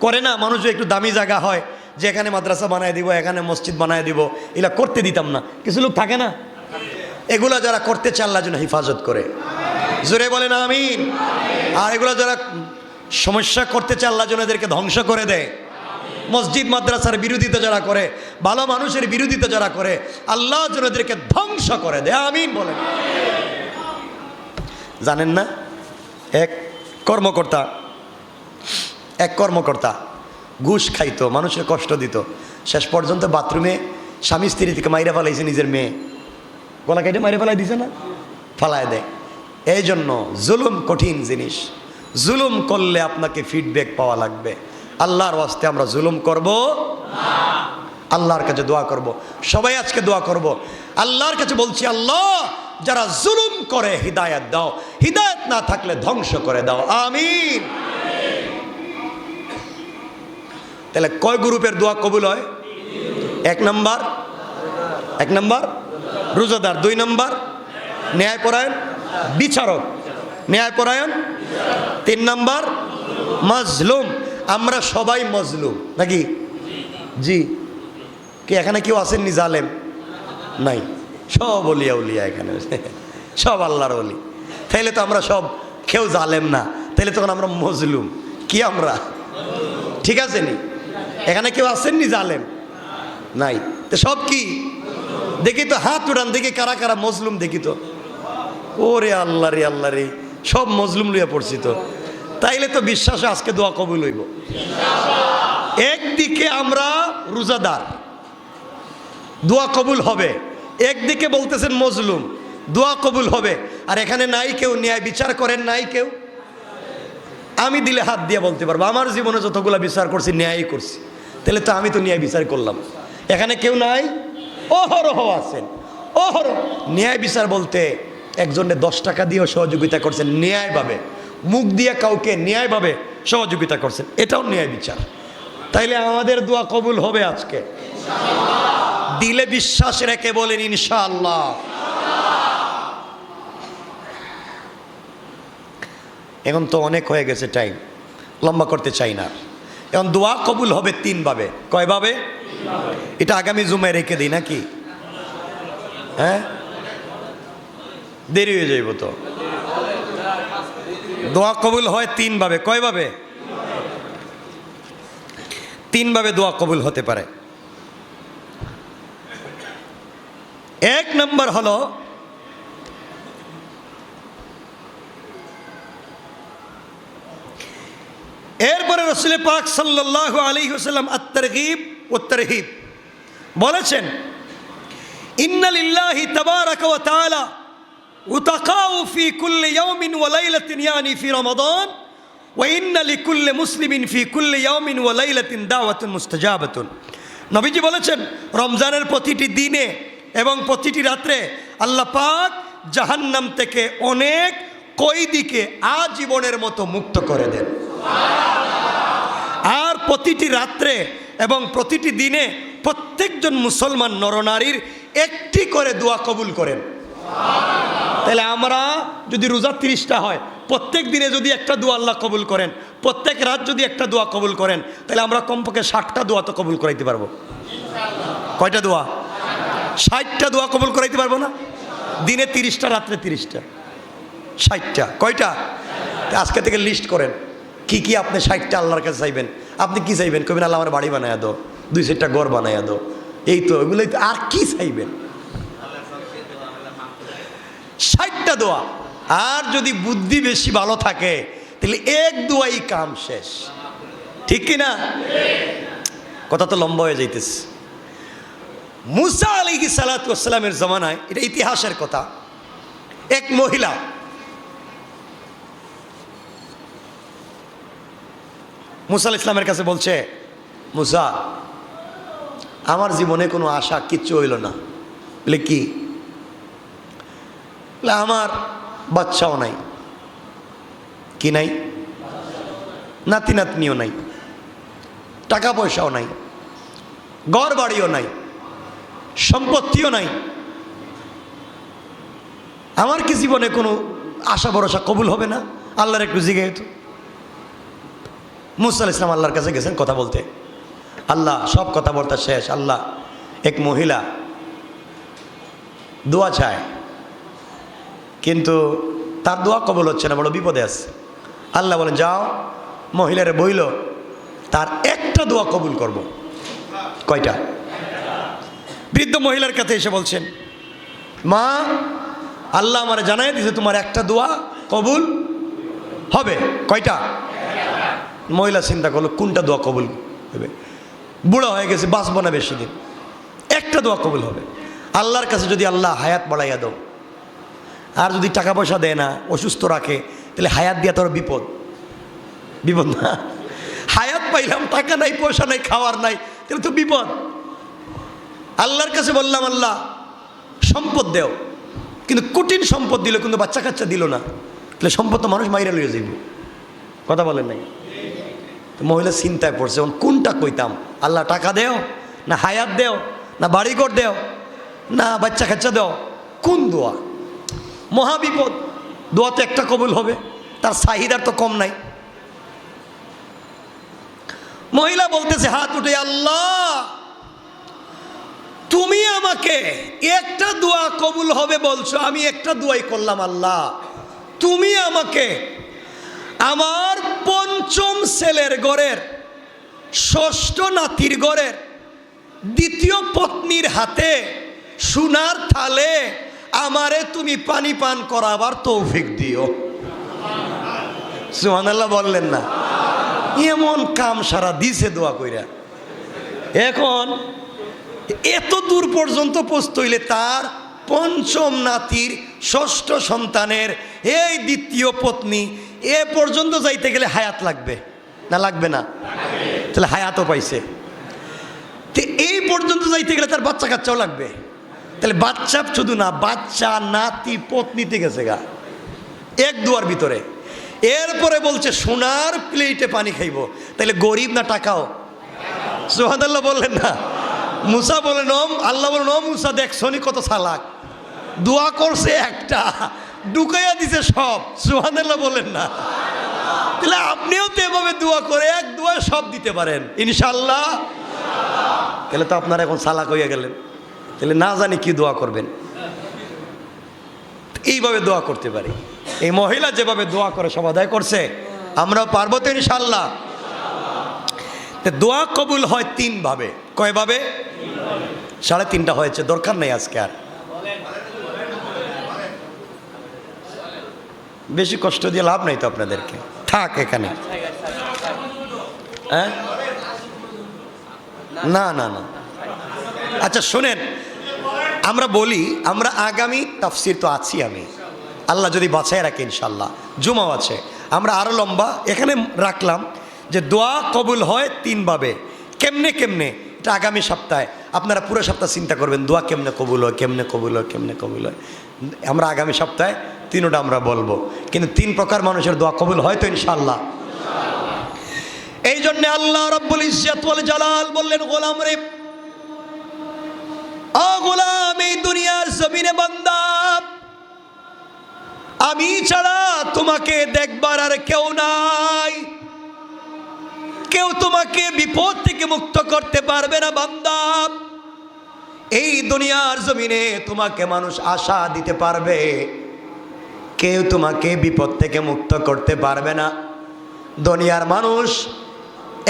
করে না। মানুষ একটু দামি জায়গা হয় যে এখানে মাদ্রাসা বানায় দিব, এখানে মসজিদ বানায় দিব, এগুলা করতে দিতাম না, কিছু লোক থাকে না, এগুলা যারা করতে চায় আল্লাহ যেন হেফাজত করে, জোরে বলেন আমিন। আর এগুলা যারা সমস্যা করতে চায় আল্লাহ যেন এদেরকে ধ্বংস করে দেয়, মসজিদ মাদ্রাসার বিরোধিতা যারা করে, ভালো মানুষের বিরোধিতা যারা করে, আল্লাহ যেন এদেরকে ধ্বংস করে দেয়, আমিন বলেন। জানেন না, এক কর্মকর্তা ঘুষ খাইতো, মানুষের কষ্ট দিত, শেষ পর্যন্ত বাথরুমে স্বামী স্ত্রী থেকে মাইরা ফেলাইছে, নিজের মেয়ে গলা কেটে মাইরা ফেলাই দিছে না, ফালায় দেয়। এই জন্য জুলুম কঠিন জিনিস, জুলুম করলে আপনাকে ফিডব্যাক পাওয়া লাগবে। আল্লাহর ওয়াস্তে আমরা জুলুম করব না, আল্লাহর কাছে দোয়া করব। সবাই আজকে দোয়া করব, আল্লাহর কাছে বলছি, আল্লাহ যারা জুলুম করে হিদায়াত দাও, হিদায়াত না থাকলে ধ্বংস করে দাও, আমিন। তাহলে কয় গ্রুপের দোয়া কবুল হয়? এক নাম্বার রোজাদার, 2 নাম্বার ন্যায়পরায়ণ বিচারক, ন্যায়পরায়ণ, 3 নাম্বার মাজলুম। আমরা সবাই মজলুম নাকি? জি। কি এখানে কেউ আসেননি জালেম? নাই, সব ওলিয়া উলিয়া এখানে, সব আল্লাহর ওলি। তাইলে তো আমরা সব কেউ জালেম না, তাইলে তখন আমরা মজলুম। কি আমরা ঠিক আছে নি? এখানে কেউ আসেননি জালেম? নাই, তো সব কি? দেখি তো হাত উড়ান, দেখি কারা কারা মজলুম, দেখি তো। ওরে আল্লাহ রে, আল্লাহ রে, সব মজলুম লইয়া পড়ছি তো। তাইলে তো বিশ্বাসে আজকে দোয়া কবুল হইব। একদিকে আমরা রোজাদার, দোয়া কবুল হবে, একদিকে বলতেছেন মজলুম, দোয়া কবুল হবে। আর এখানে নাই কেউ ন্যায় বিচার করেন, নাই কেউ। আমি দিলে হাত দিয়ে বলতে পারবো আমার জীবনে যতগুলা বিচার করছি ন্যায়ই করছি, তাহলে তো আমি তো ন্যায় বিচার করলাম। এখানে কেউ নাই, অহরহ আছেন, অহরহ। ন্যায় বিচার বলতে একজনে 10 টাকা দিয়েও সহযোগিতা করছেন ন্যায়ভাবে, মুখ দিয়ে কাউকে ন্যায়ভাবে সহযোগিতা করছেন, এটাও ন্যায় বিচার। তাইলে আমাদের দোয়া কবুল হবে আজকে, দিলে বিশ্বাস রেখে বলেন ইনশাআল্লাহ। এখন তো অনেক হয়ে গেছে, টাইম লম্বা করতে চাই না। এখন দোয়া কবুল হবে 3 ভাবে। কয়ভাবে? এটা আগামী জুমায় রেখে দিই নাকি? হ্যাঁ, দেরি হয়ে যাইব তো। দোয়া কবুল হয় 3 ভাবে। কয়ভাবে? 3 ভাবে দোয়া কবুল হতে পারে। 1 নম্বর হলো, এরপরে রাসূল পাক সাল্লাল্লাহু আলাইহি ওয়াসাল্লাম আত-তারগীব ওয়াত তারহিব বলেছেন, ইন্না লিল্লাহি তাবারাকা ওয়া তাআলা উতাকাউ ফি কুল্লি ইয়াউমিন ওয়া লাইলাতিন ইয়ানি ফি রমাদান ওয়া ইন্না লিকুল্লি মুসলিমিন ফি কুল্লি ইয়াউমিন ওয়া লাইলাতিন দাওয়াতুন মুস্তাজাবাতুন। নবীজি বলেছেন, রমজানের প্রতিটি দিনে এবং প্রতিটি রাত্রে আল্লাহ পাক জাহান্নাম থেকে অনেক কয়েদিকে আজীবনের মতো মুক্ত করে দেন। আর প্রতিটি রাত্রে এবং প্রতিটি দিনে প্রত্যেকজন মুসলমান নরনারীর একটি করে দোয়া কবুল করেন। তাহলে আমরা যদি রোজা 30টা হয়, প্রত্যেক দিনে যদি একটা দোয়া আল্লাহ কবুল করেন, প্রত্যেক রাত যদি একটা দোয়া কবুল করেন, তাহলে আমরা কমপক্ষে 60টা দোয়া তো কবুল করাইতে পারবো। কয়টা দোয়া? 60টা দোয়া কবুল করাইতে পারবো না? দিনে 30টা, রাত্রে 30টা, 60টা। কয়টা? আজকে থেকে লিস্ট করেন কি কি আপনি 60টা আল্লাহর কাছে চাইবেন। আপনি কি চাইবেন? কবেন আল্লাহ আমার বাড়ি বানাইয়া দাও, 2-4টা ঘর বানাইয়া দাও, এই তো এগুলোই তো। আর কি চাইবেন? 60টা দোয়া। আর যদি বুদ্ধি বেশি ভালো থাকে তাহলে 1 দোয়াই কাম শেষ, ঠিক কিনা? কথা তো লম্বা হয়ে যাইতেছে। মুসা আলাইহিস সালাতু ওয়াস সালামের জামানায়, এটা ইতিহাসের কথা, এক মহিলা মুসা আলাইহিস সালামের কাছে বলছে, মুসা আমার জীবনে কোনো আশা কিচ্ছু হইল না। বলে কি? বলে আমার বাচ্চাও নাই। কি নাই? নাতি নাতনিও নাই, টাকা পয়সাও নাই, ঘর বাড়িও নাই, সম্পত্তিও নাই। আমার কি জীবনে কোনো আশা ভরসা কবুল হবে না? আল্লাহর একটু জিজ্ঞেস তো। মুসা আলাইহিস সালাম আল্লাহর কাছে গেছেন কথা বলতে। আল্লাহ সব কথাবার্তা শেষ। আল্লাহ, এক মহিলা দোয়া চায়, কিন্তু তার দোয়া কবুল হচ্ছে না, বড় বিপদে আছে। আল্লাহ বলেন, যাও মহিলারে বইল তার একটা একটা দোয়া কবুল করব। কয়টা? বৃদ্ধ মহিলার কাছে এসে বলছেন, মা, আল্লাহ আমার জানাই দিয়েছে তোমার একটা দোয়া কবুল হবে। কয়টা? মহিলা চিন্তা করলো কোনটা দোয়া কবুল হবে, বুড়া হয়ে গেছে, বাঁচব না বেশি দিন, একটা দোয়া কবুল হবে। আল্লাহর কাছে যদি আল্লাহ হায়াত বাড়াইয়া দাও, আর যদি টাকা পয়সা দেয় না, অসুস্থ রাখে, তাহলে হায়াত দিয়া তোর বিপদ। বিপদ না? হায়াত পাইলাম, টাকা নাই, পয়সা নাই, খাওয়ার নাই, তাহলে তো বিপদ। আল্লাহর কাছে বললাম আল্লাহ সম্পদ দেও, কিন্তু কঠিন সম্পদ দিল, কিন্তু বাচ্চা কাচ্চা দিল না, তাহলে সম্পদ তো মানুষ মাইরা লইয়া যাইব। কথা বলেন নাই? মহিলা চিন্তায় পড়ছে, কোনটা কইতাম? আল্লাহ টাকা দেও, না হায়াত দেও, না বাড়িঘর দেও, না বাচ্চা কাচ্চা দেও, কোন দোয়া? মহাবিপদ। দোয়া তো একটা কবুল হবে, তার চাহিদার তো কম নাই। মহিলা বলতেছে হাত উঠে, আল্লাহ তুমি আমাকে একটা দোয়া কবুল হবে বলছো, আমি একটা দোয়াই করলাম। আল্লাহ তুমি আমাকে আমার পঞ্চম ছেলের ঘরের ষষ্ঠ নাতির ঘরের দ্বিতীয় পত্নীর হাতে সোনার থালে আমারে তুমি পানি পান করাবার তৌফিক দিও। সুবহানাল্লাহ বললেন না? এমন কাম সারা দিছে দোয়া কইরা। এখন এত দূর পর্যন্ত পৌঁছতে হইলে তার পঞ্চম নাতির ষষ্ঠ সন্তানের এই দ্বিতীয় পত্নী এ পর্যন্ত যাইতে গেলে হায়াত লাগবে না? লাগবে না? তাহলে হায়াতও পাইছে। তো এই পর্যন্ত যাইতে গেলে তার বাচ্চা কাচ্চাও লাগবে। তাহলে বাচ্চা শুধু না, বাচ্চা, নাতি, পত্নীতে গেছে গা এক দুয়ার ভিতরে। এরপরে বলছে সোনার প্লেটে পানি খাইব। তাহলে গরিব না টাকাও? সুবহানাল্লাহ বললেন না? মুসা বলেন, আল্লাহ বলেন, ও মুসা দেখছনি কত চালাক, দোয়া করছে একটা, ঢুকাইয়া দিছে সব। সুবহানাল্লাহ বলেন না? তাহলে আপনিও তো এভাবে দোয়া করে এক দোয়া সব দিতে পারেন ইনশাআল্লাহ। তাহলে তো আপনারা এখন চালাক হইয়া গেলেন, তাহলে না জানি কি দোয়া করবেন। এইভাবে দোয়া করতে পারি। এই মহিলা যেভাবে দোয়া করে সব আদায় করছে, আমরাও পারবো তো ইনশাআল্লাহ। দোয়া কবুল হয় তিন ভাবে। কয়ভাবে? 3:30 হয়েছে, দরকার নেই আজকে আর বেশি কষ্ট দিয়ে লাভ নাই তো আপনাদেরকে, থাক এখানে। হ্যাঁ, না না না, আচ্ছা শোনেন, আমরা বলি, আমরা আগামী তাফসির তো আছি, আমি আল্লাহ যদি বাঁচায় রাখে ইনশাল্লাহ, জুমাও আছে, আমরা আরও লম্বা এখানে রাখলাম যে দোয়া কবুল হয় তিন ভাবে। কেমনে কেমনে এটা আগামী সপ্তাহে আপনারা পুরো সপ্তাহ চিন্তা করবেন, দোয়া কেমনে কবুল হয়, কেমনে কবুল হয়, কেমনে কবুল হয়। আমরা আগামী সপ্তাহে তিনটা আমরা বলবো, কিন্তু 3 প্রকার মানুষের দোয়া কবুল হয় তো ইনশাআল্লাহ। এই জন্য আল্লাহ রাব্বুল ইজ্জত ওয়াল জালাল বললেন, গোলাম রে, ও গোলাম, এই দুনিয়ার জমিনে বান্দা, আমি ছাড়া তোমাকে দেখবার আর কেউ নাই, কেউ তোমাকে বিপদ থেকে মুক্ত করতে পারবে না বান্দা। এই দুনিয়ার জমিনে তোমাকে মানুষ আশা দিতে পারবে, কেউ তোমাকে বিপদ থেকে মুক্ত করতে পারবে না। দুনিয়ার মানুষ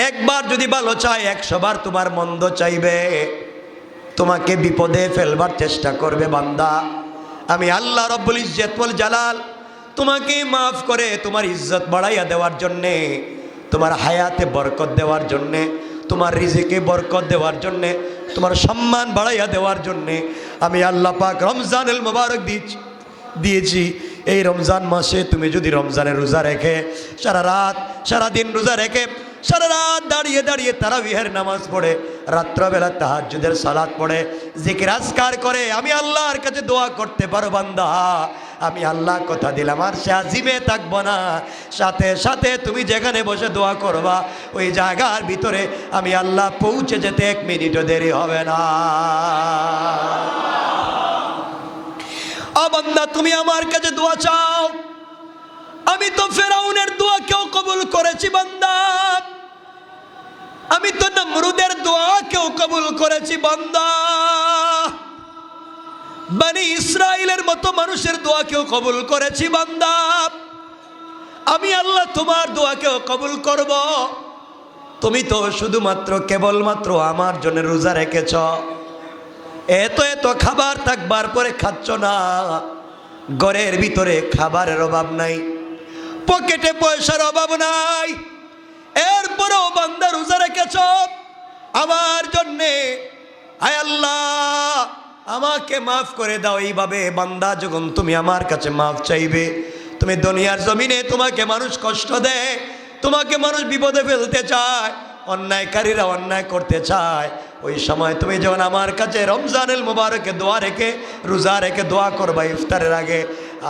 একবার যদি ভালো চায়, 100 বার তোমার মন্দ চাইবে, তোমাকে বিপদে ফেলবার চেষ্টা করবে বান্দা। আমি আল্লাহ রাব্বুল ইজ্জত ওয়াল জালাল তোমাকে মাফ করে তোমার ইজ্জত বাড়াইয়া দেওয়ার জন্যে, তোমার হায়াতে বরকত দেওয়ার জন্যে, তোমার রিজিকে বরকত দেওয়ার জন্যে, তোমার সম্মান বাড়াইয়া দেওয়ার জন্যে আমি আল্লাহ পাক রমজানুল মুবারক দিয়েছি। এই রমজান মাসে তুমি যদি রমজানের রোজা রেখে সারা রাত সারা দিন রোজা রেখে সারা রাত দাঁড়িয়ে দাঁড়িয়ে তারাবিহের নামাজ পড়ে, রাত্রবেলা তাহাজ্জুদের সালাত পড়ে, জিকির আজকার করে আমি আল্লাহর কাছে দোয়া করতে পারো বান্দা, আমি আল্লাহ কথা দিলাম আর সে আজিমে থাকবো না, সাথে সাথে তুমি যেখানে বসে দোয়া করবা ওই জায়গার ভিতরে আমি আল্লাহ পৌঁছে যেতে 1 মিনিটও দেরি হবে না। ও বান্দা, তুমি আমার কাছে দোয়া চাও, আমি তো ফেরাউনের দোয়া কেউ কবুল করেছি বান্দা, আমি তো নমরুদের দোয়া কেউ কবুল করেছি বান্দা, বনি ইসরাইলের মতো মানুষের দোয়া কেউ কবুল করেছি বান্দা। আমি আল্লাহ তোমার দোয়া কেউ কবুল করব, তুমি তো শুধুমাত্র কেবলমাত্র আমার জন্য রোজা রেখেছ, এত এত খাবার থাকবার পরে খাচ্ছ না, ঘরের ভিতরে খাবারের অভাব নাই, পকেটে পয়সার অভাব নাই, এরপরেও বান্দা রোজা রেখেছ আমার জন্যে। আয় আল্লাহ, আমাকে মাফ করে দাও। এইভাবে বান্দা যখন তুমি আমার কাছে মাফ চাইবে, তুমি দুনিয়ার জমিনে তোমাকে মানুষ কষ্ট দেয়, তোমাকে মানুষ বিপদে ফেলতে চায়, অন্যায়কারীরা অন্যায় করতে চায়, ওই সময় তুমি যখন আমার কাছে রমজানুল মুবারকে দোয়া রেখে রোজা রেখে দোয়া করবা ইফতারের আগে,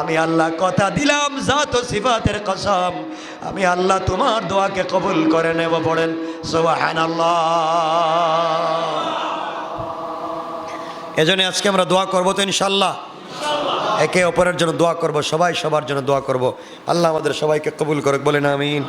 আমি আল্লাহ কথা দিলাম, জাত ও সিফাতের কসম, আমি আল্লাহ তোমার দোয়াকে কবুল করে নেব। পড়েন সুবহানাল্লাহ। এজন্য আজকে আমরা দোয়া করবো তো ইনশাল্লাহ, একে অপরের জন্য দোয়া করব, সবাই সবার জন্য দোয়া করব। আল্লাহ আমাদের সবাইকে কবুল করুক, বলেন আমিন।